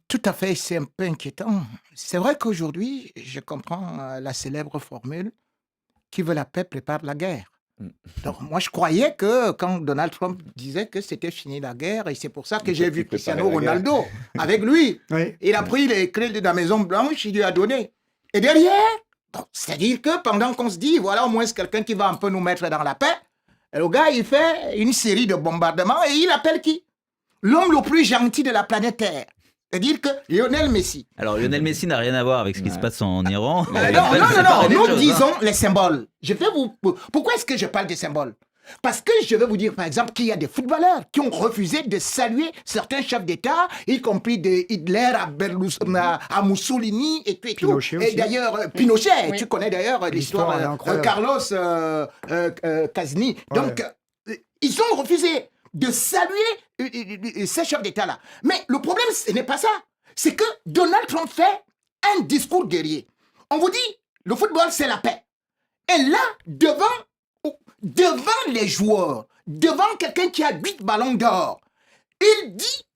Tout à fait, c'est un peu inquiétant. C'est vrai qu'aujourd'hui, je comprends la célèbre formule qui veut la paix prépare la guerre. Donc, moi, je croyais que quand Donald Trump disait que c'était fini la guerre, et c'est pour ça que j'ai vu Cristiano Ronaldo avec lui. Oui. Il a pris les clés de la Maison Blanche, il lui a donné. Et derrière, c'est-à-dire que pendant qu'on se dit, voilà au moins quelqu'un qui va un peu nous mettre dans la paix, le gars, il fait une série de bombardements et il appelle qui? L'homme le plus gentil de la planète Terre. C'est-à-dire que Lionel Messi. Alors, Lionel Messi n'a rien à voir avec ce qui se passe en Iran. Non, nous disons les symboles. Pourquoi est-ce que je parle des symboles? Parce que je vais vous dire, par exemple, qu'il y a des footballeurs qui ont refusé de saluer certains chefs d'État, y compris de Hitler à Mussolini et tout. Pinochet aussi. Et d'ailleurs, Pinochet, tu connais d'ailleurs l'histoire Carlos Casini. Donc, ils ont refusé de saluer ces chefs d'État-là. Mais le problème, ce n'est pas ça. C'est que Donald Trump fait un discours guerrier. On vous dit, le football, c'est la paix. Et là, devant les joueurs, devant quelqu'un qui a 8 ballons d'or, il dit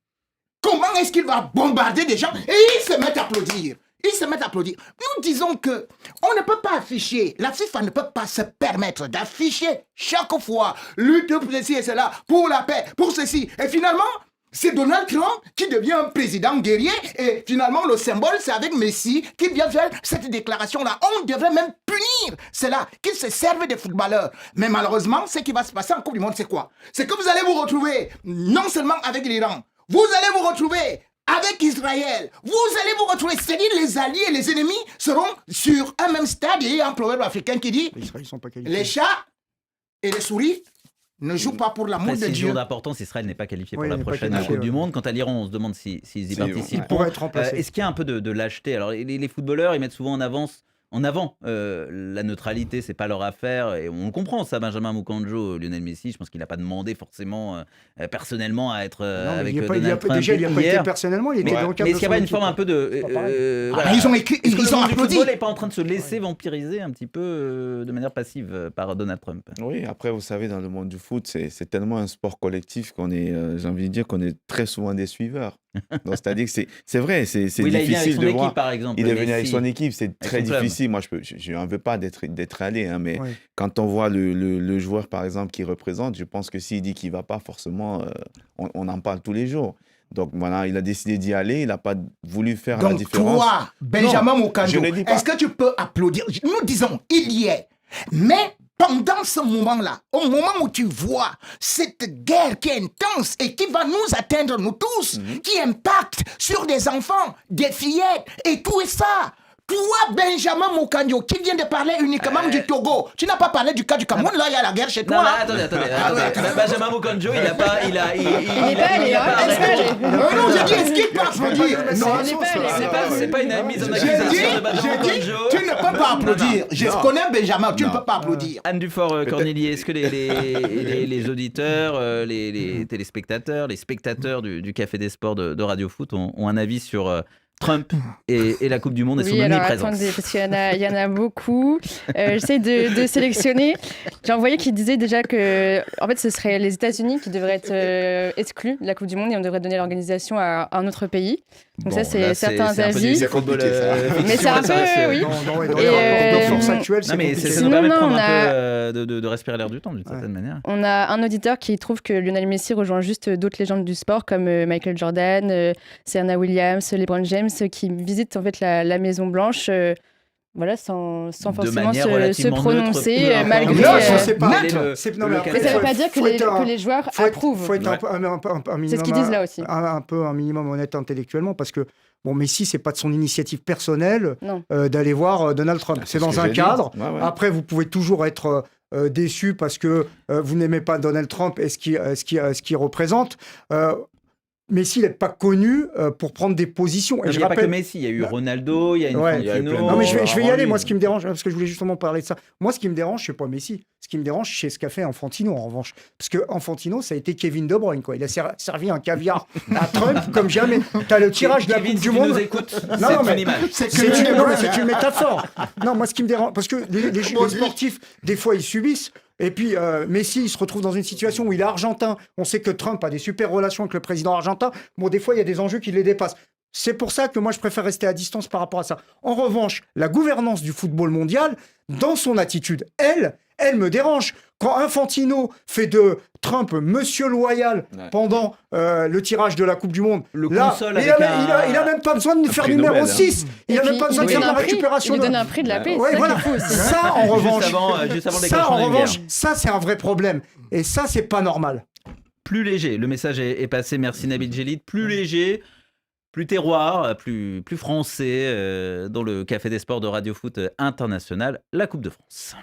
comment est-ce qu'il va bombarder des gens et ils se mettent à applaudir. Nous disons que on ne peut pas afficher, la FIFA ne peut pas se permettre d'afficher chaque fois lutte pour ceci et cela, pour la paix, pour ceci. Et finalement, c'est Donald Trump qui devient un président guerrier et finalement le symbole, c'est avec Messi qui vient faire cette déclaration-là. On devrait même punir cela, qu'ils se servent des footballeurs. Mais malheureusement, ce qui va se passer en Coupe du Monde, c'est quoi? C'est que vous allez vous retrouver non seulement avec l'Iran, vous allez vous retrouver avec Israël, vous allez vous retrouver, c'est-à-dire les alliés et les ennemis seront sur un même stade. Et il y a un proverbe africain qui dit les chats et les souris ne jouent pas pour l'amour de Dieu. Précision d'importance, Israël n'est pas qualifié pour la prochaine Coupe du Monde. Quant à l'Iran, on se demande s'ils y participent. Pour être remplacé. Est-ce qu'il y a un peu de lâcheté? Alors les footballeurs, ils mettent souvent en avance en avant la neutralité, c'est pas leur affaire, et on le comprend ça. Benjamin Moukandjo, Lionel Messi, je pense qu'il n'a pas demandé forcément personnellement à être avec Donald Trump. Déjà, il n'a pas été personnellement, il était dans le cadre mais est-ce qu'il n'y a pas une équipe. forme un peu de Ils ont Est-ce que le ils ont monde du applaudi. football n'est pas en train de se laisser vampiriser un petit peu de manière passive par Donald Trump? Oui, après, vous savez, dans le monde du foot, c'est tellement un sport collectif qu'on est, j'ai envie de dire, qu'on est très souvent des suiveurs. Donc, c'est-à-dire que c'est vrai, c'est Oui, là, il vient avec difficile son de équipe, voir. par exemple. Il est venu avec Messi. son équipe, c'est très son club. difficile. Moi, je n'en veux pas d'être allé, hein, mais Oui. quand on voit le joueur, par exemple, qui représente, je pense que s'il dit qu'il ne va pas, forcément, on en parle tous les jours. Donc voilà, il a décidé d'y aller, il n'a pas voulu faire la Donc différence. toi, Benjamin je Moukandjo, ne dis pas. est-ce que tu peux applaudir? Nous disons, il y est. Mais pendant ce moment-là, au moment où tu vois cette guerre qui est intense et qui va nous atteindre, nous tous, qui impacte sur des enfants, des fillettes et tout ça, toi, Benjamin Moukandjo, qui vient de parler uniquement du Togo, tu n'as pas parlé du cas du Cameroun, là, il y a la guerre chez Non, toi. non, hein. attendez. Benjamin Moukandjo, il n'a pas. Il n'est pas allé, hein, il n'est pas allé. Non, j'ai dit, est-ce qu'il peut applaudir? Non, On n'est pas allé. C'est pas une mise en j'ai accusation dit, de Benjamin Moukandjo. tu ne peux pas applaudir. Je connais Benjamin, tu ne peux pas applaudir. Anne Dufort-Cornelier, est-ce que les auditeurs, les téléspectateurs, les spectateurs du Café des Sports de Radio Foot ont un avis sur Trump et la Coupe du Monde et son Oui, alors omniprésence? attendez, parce qu'il y en a beaucoup. J'essaie de sélectionner. J'ai envoyé qui disait déjà que en fait, ce serait les États-Unis qui devraient être exclus de la Coupe du Monde et on devrait donner l'organisation à un autre pays. Donc ça, c'est certains avis. C'est football. Mais c'est un peu, oui. Dans les Et, rapports de force actuels, c'est Non, mais compliqué. ça Sinon, nous permet de non, prendre on un peu de respirer l'air du temps d'une certaine manière. On a un auditeur qui trouve que Lionel Messi rejoint juste d'autres légendes du sport comme Michael Jordan, Serena Williams, LeBron James qui visitent en fait la Maison Blanche. Voilà, sans forcément manière se relativement prononcer neutre. malgré. Non, c'est pas Quel est neutre. le- C'est- non, le mais cas- après, Mais ça ne veut faut- pas dire faut être que les joueurs approuvent. faut être Ouais. un minimum. C'est ce qu'ils disent là aussi. Un minimum honnête intellectuellement, parce que bon, Messi, c'est pas de son initiative personnelle Non. d'aller voir Donald Trump. Ah, C'est ce dans que un j'ai dit. cadre. Ouais, ouais. Après, vous pouvez toujours être déçu parce que vous n'aimez pas Donald Trump et ce qu'il représente. Messi, il n'est pas connu pour prendre des positions. Non, Et mais je il n'y a pas que rappelle. Messi, il y a eu Ronaldo, il y a Ouais. Infantino. Il y a eu plein de- Non, mais je vais y avant aller. lui. Moi, ce qui me dérange, parce que je voulais justement parler de ça. Moi, ce qui me dérange, c'est pas Messi. Ce qui me dérange, c'est ce qu'a fait Infantino, en revanche. Parce que Infantino, ça a été Kevin De Bruyne, quoi. Il a servi un caviar à Trump comme jamais. T'as le tirage de la Kevin, Coupe si du tu Monde. nous écoutes, Non, c'est mais une image. c'est une métaphore. Non, moi, ce qui me dérange, parce que les sportifs, des fois, ils subissent. Et puis, Messi, il se retrouve dans une situation où il est argentin. On sait que Trump a des super relations avec le président argentin. Bon, des fois, il y a des enjeux qui les dépassent. C'est pour ça que moi, je préfère rester à distance par rapport à ça. En revanche, la gouvernance du football mondial, dans son attitude, elle me dérange. Quand Infantino fait de Trump monsieur loyal pendant le tirage de la Coupe du Monde, Le là, console il a même pas besoin de faire prix numéro Nobel, hein. 6. Il Et a puis, même pas besoin de lui faire donne la un prix. récupération. Il lui donne un prix de la paix. Ouais, c'est ça voilà. qu'il faut aussi. Ça, en revanche, Juste avant le ça, déclenchement en d'une revanche, guerre. ça, c'est un vrai problème. Et ça, c'est pas normal. Plus léger, le message est passé, merci Nabil Djellit. Plus léger, plus terroir, plus français dans le Café des Sports de Radio Foot International, la Coupe de France.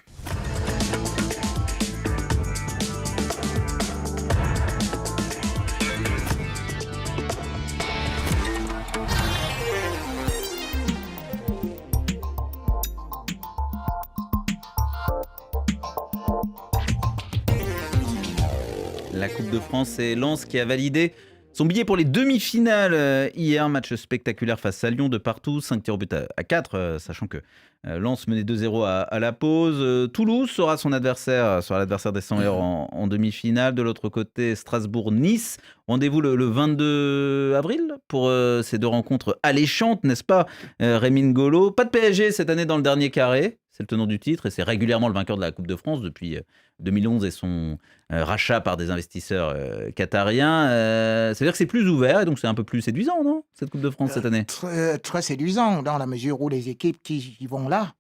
La Coupe de France, c'est Lens qui a validé son billet pour les demi-finales hier. Match spectaculaire face à Lyon de partout, 5 tirs au but à 4, sachant que Lens menait 2-0 à la pause. Toulouse sera l'adversaire des 100 heures en demi-finale. De l'autre côté, Strasbourg-Nice. Rendez-vous le 22 avril pour ces deux rencontres alléchantes, n'est-ce pas, Rémi Ngolo? Pas de PSG cette année dans le dernier carré. C'est le tenant du titre et c'est régulièrement le vainqueur de la Coupe de France depuis 2011 et son rachat par des investisseurs qatariens. Ça veut dire que c'est plus ouvert et donc c'est un peu plus séduisant, non, cette Coupe de France cette année? Très séduisant dans la mesure où les équipes qui y vont là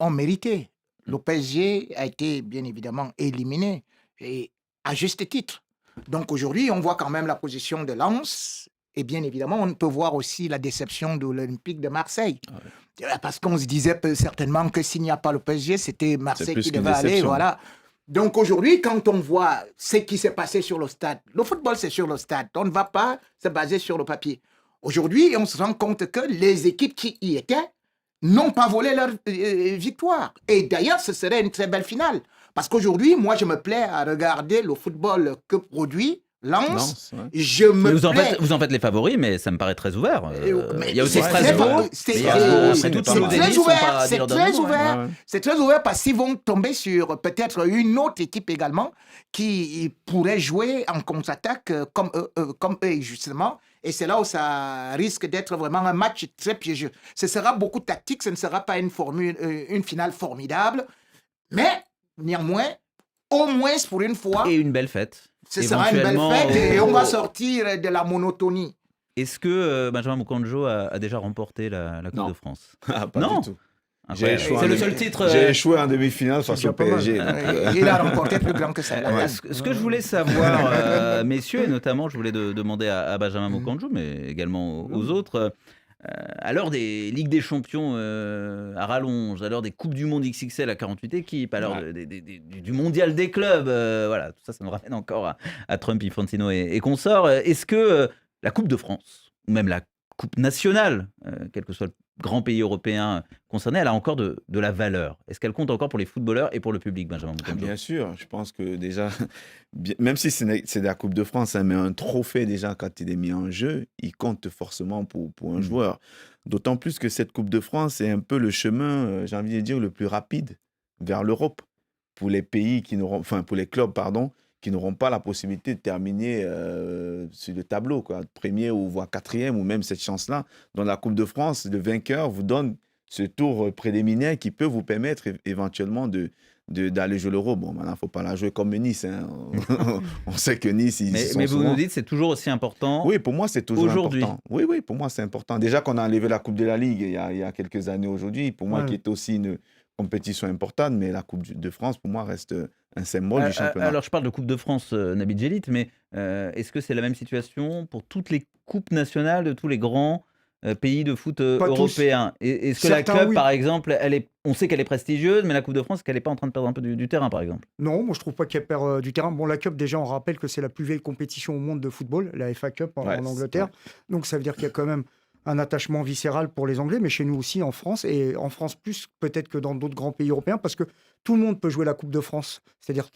ont mérité. Le PSG a été bien évidemment éliminé et à juste titre. Donc aujourd'hui, on voit quand même la position de Lens et bien évidemment, on peut voir aussi la déception de l'Olympique de Marseille. Parce qu'on se disait certainement que s'il n'y a pas le PSG, c'était Marseille qui devait aller. Voilà. Donc aujourd'hui, quand on voit ce qui s'est passé sur le stade, le football c'est sur le stade, on ne va pas se baser sur le papier. Aujourd'hui, on se rend compte que les équipes qui y étaient n'ont pas volé leur victoire. Et d'ailleurs, ce serait une très belle finale. Parce qu'aujourd'hui, moi, je me plais à regarder le football que produit Lens. Ouais. Je me Vous en plais... faites les favoris, mais ça me paraît très ouvert. Mais Il y a aussi c'est Strasbourg. c'est Toulouse-Nice sont pas c'est dire très d'un mot, ouvert. Ouais. C'est très ouvert parce qu'ils vont tomber sur peut-être une autre équipe également qui pourrait jouer en contre-attaque comme eux, justement. Et c'est là où ça risque d'être vraiment un match très piégeux. Ce sera beaucoup tactique, ce ne sera pas une finale formidable. Mais néanmoins, au moins pour une fois, Et une belle fête. ce sera une belle fête et on va sortir de la monotonie. Est-ce que Benjamin Moukandjo a déjà remporté la Coupe Non. de France? Pas Non. du tout. Incroyable. J'ai échoué C'est en le demi- seul titre. J'ai échoué en demi-finale face déjà au pas mal. PSG. Il a remporté plus grand que ça. Ouais. Ce que je voulais savoir, messieurs, et notamment, je voulais demander à Benjamin Moukandjo, mais également aux autres, à l'heure des Ligues des Champions à rallonge, à l'heure des Coupes du Monde XXL à 48 équipes, à l'heure du Mondial des clubs, voilà, tout ça, ça nous ramène encore à Trump, Infantino et consorts. Est-ce que la Coupe de France, ou même la Coupe nationale, quel que soit le grand pays européen concerné, elle a encore de la valeur? Est-ce qu'elle compte encore pour les footballeurs et pour le public, Benjamin Moukandjo? Bien sûr, je pense que déjà, même si c'est la Coupe de France, hein, mais un trophée déjà, quand il est mis en jeu, il compte forcément pour un joueur. D'autant plus que cette Coupe de France est un peu le chemin, j'ai envie de dire, le plus rapide vers l'Europe pour les pays qui n'auront, enfin pour les clubs, pardon, qui n'auront pas la possibilité de terminer sur le tableau, quoi, premier ou voire quatrième, ou même cette chance-là. Dans la Coupe de France, le vainqueur vous donne ce tour préliminaire qui peut vous permettre éventuellement d'aller jouer l'Euro. Bon, maintenant, il ne faut pas la jouer comme Nice. Hein. On sait que Nice, ils sont Mais vous souvent... nous dites c'est toujours aussi important. Oui, pour moi, c'est toujours aujourd'hui. important. Oui, pour moi, c'est important. Déjà qu'on a enlevé la Coupe de la Ligue il y a quelques années aujourd'hui, pour moi, qui est aussi une compétition importante, mais la Coupe de France, pour moi, reste un symbole du championnat. Alors, je parle de Coupe de France, Nabil Djellit, mais est-ce que c'est la même situation pour toutes les coupes nationales de tous les grands pays de foot européens? Est-ce que Certains, la Cup, oui. par exemple, on sait qu'elle est prestigieuse, mais la Coupe de France, qu'elle n'est pas en train de perdre un peu du terrain, par exemple? Non, moi je trouve pas qu'elle perd du terrain. Bon, la Cup, déjà, on rappelle que c'est la plus vieille compétition au monde de football, la FA Cup en Angleterre. Donc ça veut dire qu'il y a quand même un attachement viscéral pour les Anglais, mais chez nous aussi en France, et en France plus peut-être que dans d'autres grands pays européens, parce que tout le monde peut jouer la Coupe de France. C'est-à-dire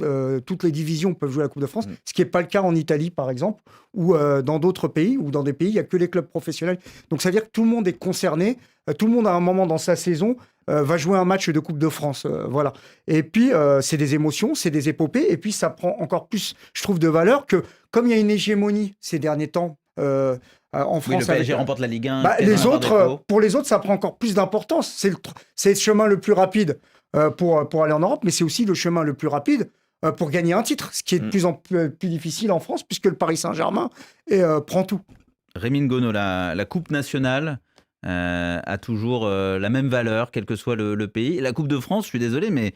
toutes les divisions peuvent jouer la Coupe de France, ce qui n'est pas le cas en Italie, par exemple, ou dans d'autres pays, ou dans des pays, il n'y a que les clubs professionnels. Donc ça veut dire que tout le monde est concerné, tout le monde à un moment dans sa saison va jouer un match de Coupe de France. Voilà. Et puis, c'est des émotions, c'est des épopées, et puis ça prend encore plus, je trouve, de valeur que, comme il y a une hégémonie ces derniers temps, en France, le PSG remporte la Ligue 1. les autres, pour les autres, ça prend encore plus d'importance. C'est le chemin le plus rapide pour aller en Europe, mais c'est aussi le chemin le plus rapide pour gagner un titre, ce qui est de plus en plus difficile en France, puisque le Paris Saint-Germain prend tout. Rémi Ngono, la Coupe nationale a toujours la même valeur, quel que soit le pays. La Coupe de France, je suis désolé, mais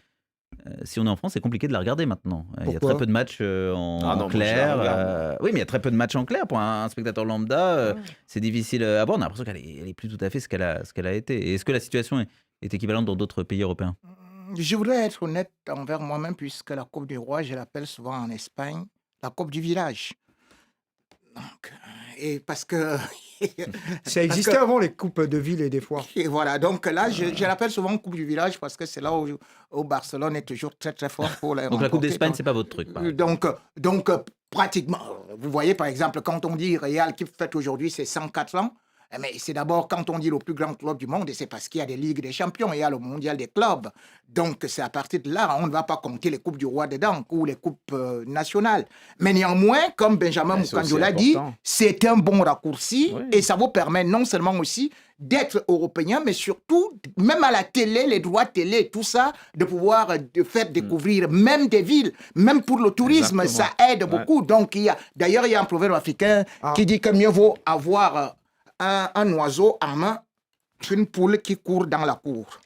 si on est en France, c'est compliqué de la regarder maintenant. Il y a très peu de matchs en clair. Oui, mais il y a très peu de matchs en clair pour un spectateur lambda. C'est difficile à voir. On a l'impression qu'elle est plus tout à fait ce qu'elle a été. Et est-ce que la situation est équivalente dans d'autres pays européens? Je voudrais être honnête envers moi-même, puisque la Coupe du Roi, je l'appelle souvent en Espagne la Coupe du village. Donc, et parce que... Ça existait avant les coupes de ville et des foires. Et voilà, donc là, je l'appelle souvent Coupe du village parce que c'est là où Barcelone est toujours très très fort pour les Donc la Coupe remporter. d'Espagne, c'est pas votre truc. Donc pratiquement, vous voyez par exemple, quand on dit Real qui fête aujourd'hui ses 104 ans, mais c'est d'abord quand on dit le plus grand club du monde, et c'est parce qu'il y a des Ligues des Champions, il y a le Mondial des clubs. Donc c'est à partir de là, on ne va pas compter les Coupes du Roi dedans ou les Coupes nationales. Mais néanmoins, comme Benjamin Moukandjo l'a dit, c'est un bon raccourci et ça vous permet non seulement aussi d'être européen, mais surtout, même à la télé, les droits télé, tout ça, de pouvoir faire découvrir même des villes, même pour le tourisme, ça aide beaucoup. Donc d'ailleurs, il y a un proverbe africain qui dit que mieux vaut avoir un oiseau à main qu'une poule qui court dans la cour.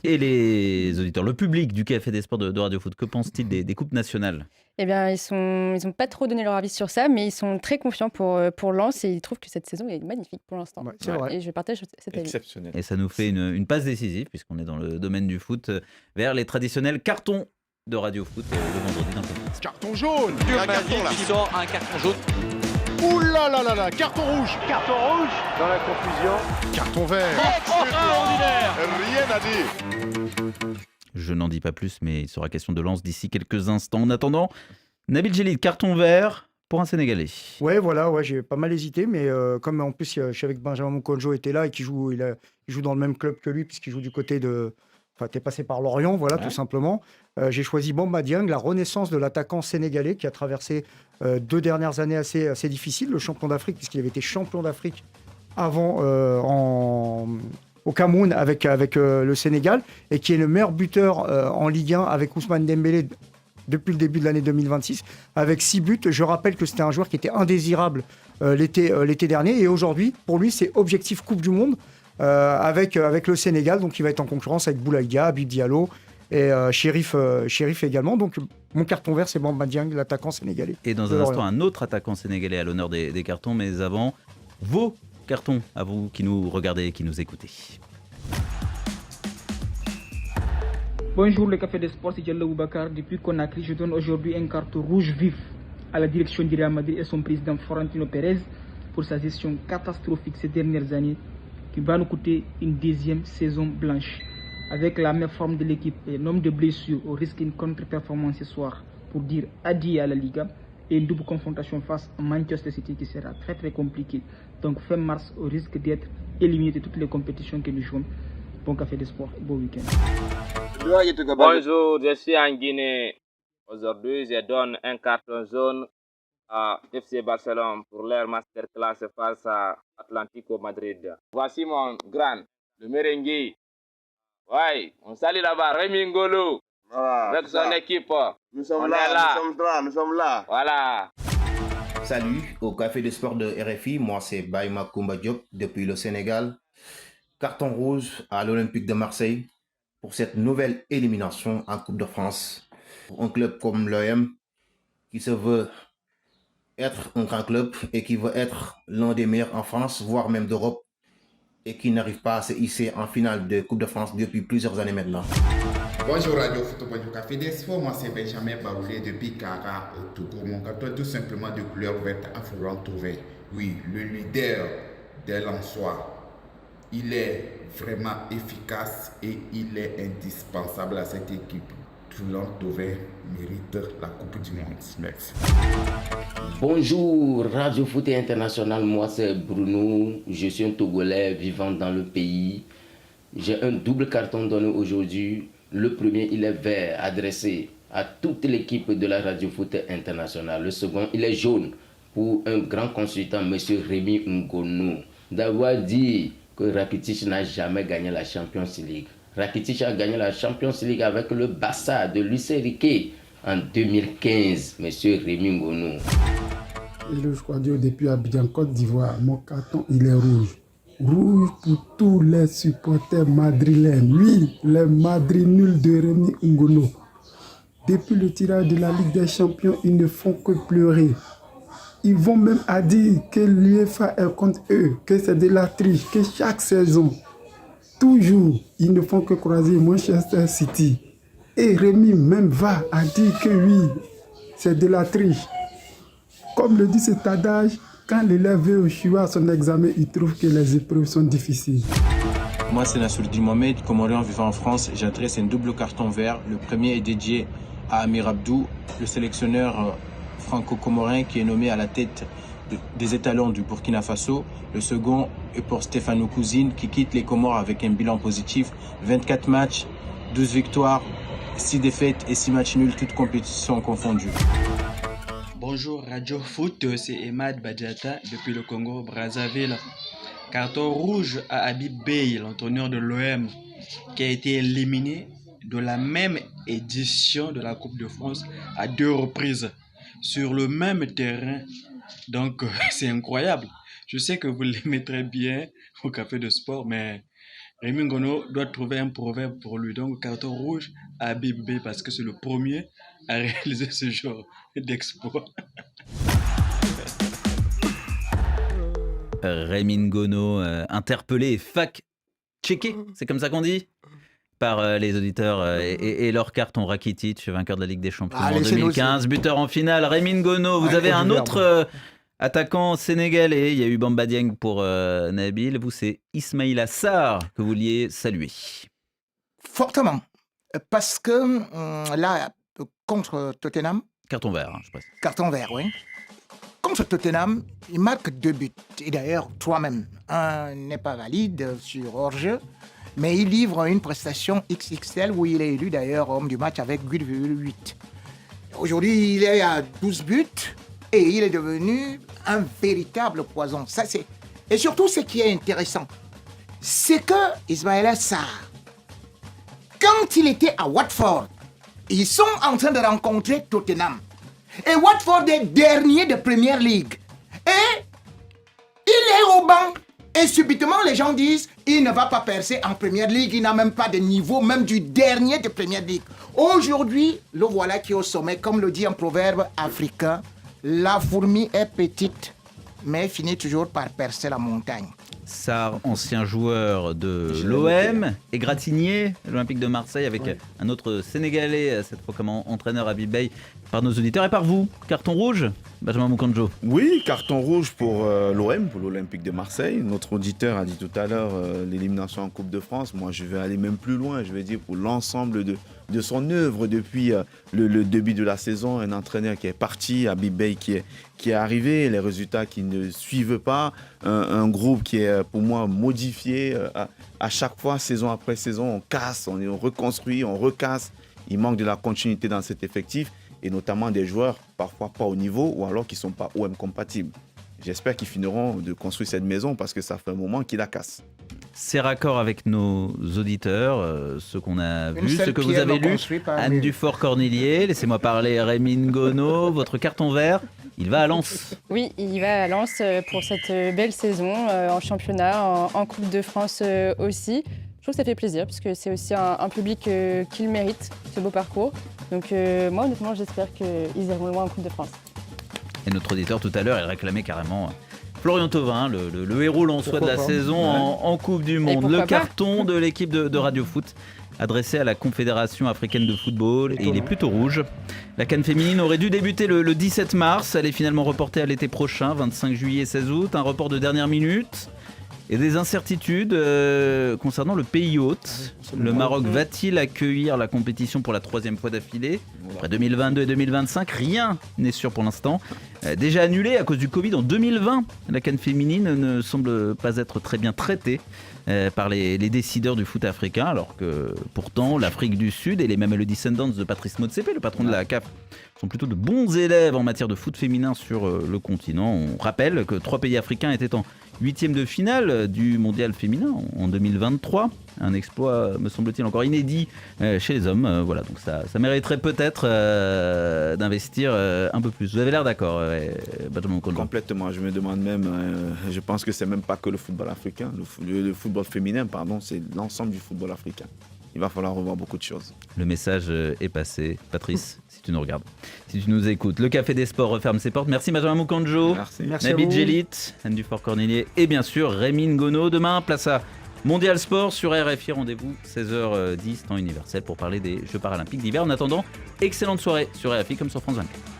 Et les auditeurs, le public du Café des Sports de Radio Foot, que pense-t-il des coupes nationales? Eh bien, ils n'ont pas trop donné leur avis sur ça, mais ils sont très confiants pour Lens et ils trouvent que cette saison est magnifique pour l'instant. C'est vrai. Et je partage cet avis. Exceptionnel. Et ça nous fait une passe décisive, puisqu'on est dans le domaine du foot, vers les traditionnels cartons de Radio Foot le vendredi dans le podcast. Carton jaune. Un carton qui sort, un carton jaune. Ouh là là là là, carton rouge. Carton rouge. Dans la confusion. Carton vert. Extraordinaire. Rien à dire. Je n'en dis pas plus, mais il sera question de lance d'ici quelques instants. En attendant, Nabil Djellit, carton vert pour un Sénégalais. Ouais, voilà, ouais, j'ai pas mal hésité, mais comme en plus, je savais que Benjamin Mokonjo était là et qu'il joue, il joue dans le même club que lui, puisqu'il joue du côté de. Enfin, t'es passé par Lorient, voilà, tout simplement. J'ai choisi Bamba Dieng, la renaissance de l'attaquant sénégalais qui a traversé 2 dernières années assez difficiles, le champion d'Afrique, puisqu'il avait été champion d'Afrique avant au Cameroun avec le Sénégal, et qui est le meilleur buteur en Ligue 1 avec Ousmane Dembélé depuis le début de l'année 2026, avec 6 buts. Je rappelle que c'était un joueur qui était indésirable l'été dernier, et aujourd'hui, pour lui, c'est objectif Coupe du Monde avec le Sénégal, donc il va être en concurrence avec Boulaïdia, Habib Diallo et Chérif également. Donc mon carton vert, c'est Bamba Dieng, l'attaquant sénégalais. Et dans un instant, un autre attaquant sénégalais à l'honneur des cartons, mais avant, vos cartons, à vous qui nous regardez et qui nous écoutez. Bonjour le Café des Sports, c'est Diallo Boubacar. Depuis Conakry, je donne aujourd'hui un carton rouge vif à la direction du Real Madrid et son président Florentino Pérez pour sa gestion catastrophique ces dernières années qui va nous coûter une 2e saison blanche. Avec la même forme de l'équipe et nombre de blessures, au risque d'une contre-performance ce soir pour dire adieu à la Liga et une double confrontation face à Manchester City qui sera très très compliquée. Donc fin mars, au risque d'être éliminé de toutes les compétitions que nous jouons. Bon Café des Sports et bon week-end. Bonjour, je suis en Guinée. Aujourd'hui, je donne un carton jaune à FC Barcelone pour leur masterclass face à Atlético Madrid. Voici mon grand, le merengue. Ouais, on salue là-bas, Rémi Ngolo, avec son équipe. Nous sommes là. Voilà. Salut au Café des Sports de RFI, moi c'est Baïma Koumba Diop depuis le Sénégal. Carton rouge à l'Olympique de Marseille pour cette nouvelle élimination en Coupe de France. Un club comme l'OM qui se veut être un grand club et qui veut être l'un des meilleurs en France, voire même d'Europe, et qui n'arrive pas à se hisser en finale de Coupe de France depuis plusieurs années maintenant. Bonjour Radio Football du Café des Sports, moi c'est Benjamin Baoulé depuis Kara au Togo. Mon carton est tout simplement de couleur verte à Florent Thauvin. Oui, le leader des Lensois. Il est vraiment efficace et il est indispensable à cette équipe. Florent Thauvin mérite la Coupe du Monde. Merci. Bonjour Radio Foot International, moi c'est Bruno, je suis un Togolais vivant dans le pays. J'ai un double carton donné aujourd'hui. Le premier, il est vert, adressé à toute l'équipe de la Radio Foot International. Le second, il est jaune pour un grand consultant, M. Rémi Ngono, d'avoir dit que Rakitic n'a jamais gagné la Champions League. Rakitic a gagné la Champions League avec le Barça de Luis Enrique en 2015, M. Rémi Ngono. Et le Squadio depuis Abidjan, Côte d'Ivoire, mon carton, il est rouge. Rouge pour tous les supporters madrilènes. Oui, les Madrid nuls de Rémi Ngono. Depuis le tirage de la Ligue des Champions, ils ne font que pleurer. Ils vont même à dire que l'UEFA est contre eux, que c'est de la triche, que chaque saison, toujours, ils ne font que croiser Manchester City. Et Rémi même va à dire que oui, c'est de la triche. Comme le dit cet adage, quand l'élève échoue à son examen, il trouve que les épreuves sont difficiles. Moi, c'est Nassourdine Mohamed, Comorien vivant en France. J'adresse un double carton vert. Le premier est dédié à Amir Abdou, le sélectionneur franco-comorien qui est nommé à la tête des étalons du Burkina Faso. Le second est pour Stéphano Cousine qui quitte les Comores avec un bilan positif. 24 matchs, 12 victoires, 6 défaites et 6 matchs nuls, toutes compétitions confondues. Bonjour Radio Foot, c'est Emad Badjata depuis le Congo Brazzaville. Carton rouge à Habib Beye, l'entraîneur de l'OM, qui a été éliminé de la même édition de la Coupe de France à 2 reprises sur le même terrain. Donc c'est incroyable. Je sais que vous l'aimez très bien au Café de Sport, mais Rémi Ngono doit trouver un proverbe pour lui. Donc carton rouge à Habib Beye parce que c'est le premier à réaliser ce genre d'exploit. Rémi Ngono, interpellé et fact-checké, c'est comme ça qu'on dit, par les auditeurs et leur carton. Rakitic, vainqueur de la Ligue des Champions en 2015, buteur en finale. Rémi Ngono, vous avez un autre Attaquant sénégalais, il y a eu Bamba Dieng pour Nabil. Vous, c'est Ismaïla Sarr que vous vouliez saluer. Fortement. Parce que là, contre Tottenham... Carton vert, je pense. Carton vert, oui. Contre Tottenham, il marque 2 buts. Et d'ailleurs, 3 même. Un n'est pas valide sur hors-jeu. Mais il livre une prestation XXL où il est élu d'ailleurs homme du match avec 8,8. Aujourd'hui, il est à 12 buts et il est devenu un véritable poison. Ça, c'est... Et surtout, ce qui est intéressant, c'est que Ismaïla Sarr, quand il était à Watford, ils sont en train de rencontrer Tottenham. Et Watford est dernier de Premier League. Et il est au banc. Et subitement, les gens disent, il ne va pas percer en Premier League, il n'a même pas de niveau, même du dernier de Premier League. Aujourd'hui, le voilà qui est au sommet, comme le dit un proverbe africain, la fourmi est petite, mais finit toujours par percer la montagne. Sarr, ancien joueur de l'OM, égratigné l'Olympique de Marseille avec un autre Sénégalais, cette fois comme entraîneur Habib Beye, par nos auditeurs. Et par vous, carton rouge, Benjamin Moukandjo? Oui, carton rouge pour l'OM, pour l'Olympique de Marseille. Notre auditeur a dit tout à l'heure l'élimination en Coupe de France. Moi, je vais aller même plus loin, je vais dire pour l'ensemble de son œuvre depuis le début de la saison. Un entraîneur qui est parti, Habib Beye qui est arrivé, les résultats qui ne suivent pas, un groupe qui est pour moi modifié à chaque fois, saison après saison, on casse, on reconstruit, on recasse. Il manque de la continuité dans cet effectif et notamment des joueurs parfois pas au niveau ou alors qui ne sont pas OM compatibles. J'espère qu'ils finiront de construire cette maison parce que ça fait un moment qu'ils la cassent. C'est raccord avec nos auditeurs, ceux qu'on a vus, ceux que vous avez lus. Anne Dufort-Cornillier, laissez-moi parler Rémi Ngono, votre carton vert, il va à Lens. Oui, il va à Lens pour cette belle saison en championnat, en Coupe de France aussi. Je trouve que ça fait plaisir parce que c'est aussi un public qui le mérite, ce beau parcours. Donc moi honnêtement j'espère qu'ils iront loin en Coupe de France. Et notre auditeur tout à l'heure, il réclamait carrément Florian Thauvin, le héros lensois de la saison en Coupe du Monde. Le carton de l'équipe de Radio Foot adressé à la Confédération africaine de football et il est plutôt rouge. La CAN féminine aurait dû débuter le 17 mars, elle est finalement reportée à l'été prochain, 25 juillet 16 août, un report de dernière minute. Et des incertitudes concernant le pays hôte. Le Maroc va-t-il accueillir la compétition pour la 3e fois d'affilée? Après 2022 et 2025, rien n'est sûr pour l'instant. Déjà annulée à cause du Covid en 2020, la CAN féminine ne semble pas être très bien traitée par les décideurs du foot africain, alors que pourtant l'Afrique du Sud et les Mamelody Sundowns de Patrice Motsepe, le patron de la CAF, sont plutôt de bons élèves en matière de foot féminin sur le continent. On rappelle que 3 pays africains étaient en 8e de finale du mondial féminin en 2023. Un exploit, me semble-t-il, encore inédit chez les hommes. Voilà, donc ça mériterait peut-être d'investir un peu plus. Vous avez l'air d'accord, Benjamin Moukandjo? Complètement. Je me demande même, je pense que c'est même pas que le football africain, le football féminin, pardon, c'est l'ensemble du football africain. Il va falloir revoir beaucoup de choses. Le message est passé. Patrice, si tu nous regardes, si tu nous écoutes, le Café des Sports referme ses portes. Merci Benjamin Moukandjo, Nabil Djellit, Anne Dufort-Cornillier et bien sûr Rémi Ngono. Demain, place à Mondial Sport sur RFI. Rendez-vous 16h10 temps universel pour parler des Jeux paralympiques d'hiver. En attendant, excellente soirée sur RFI comme sur France 24.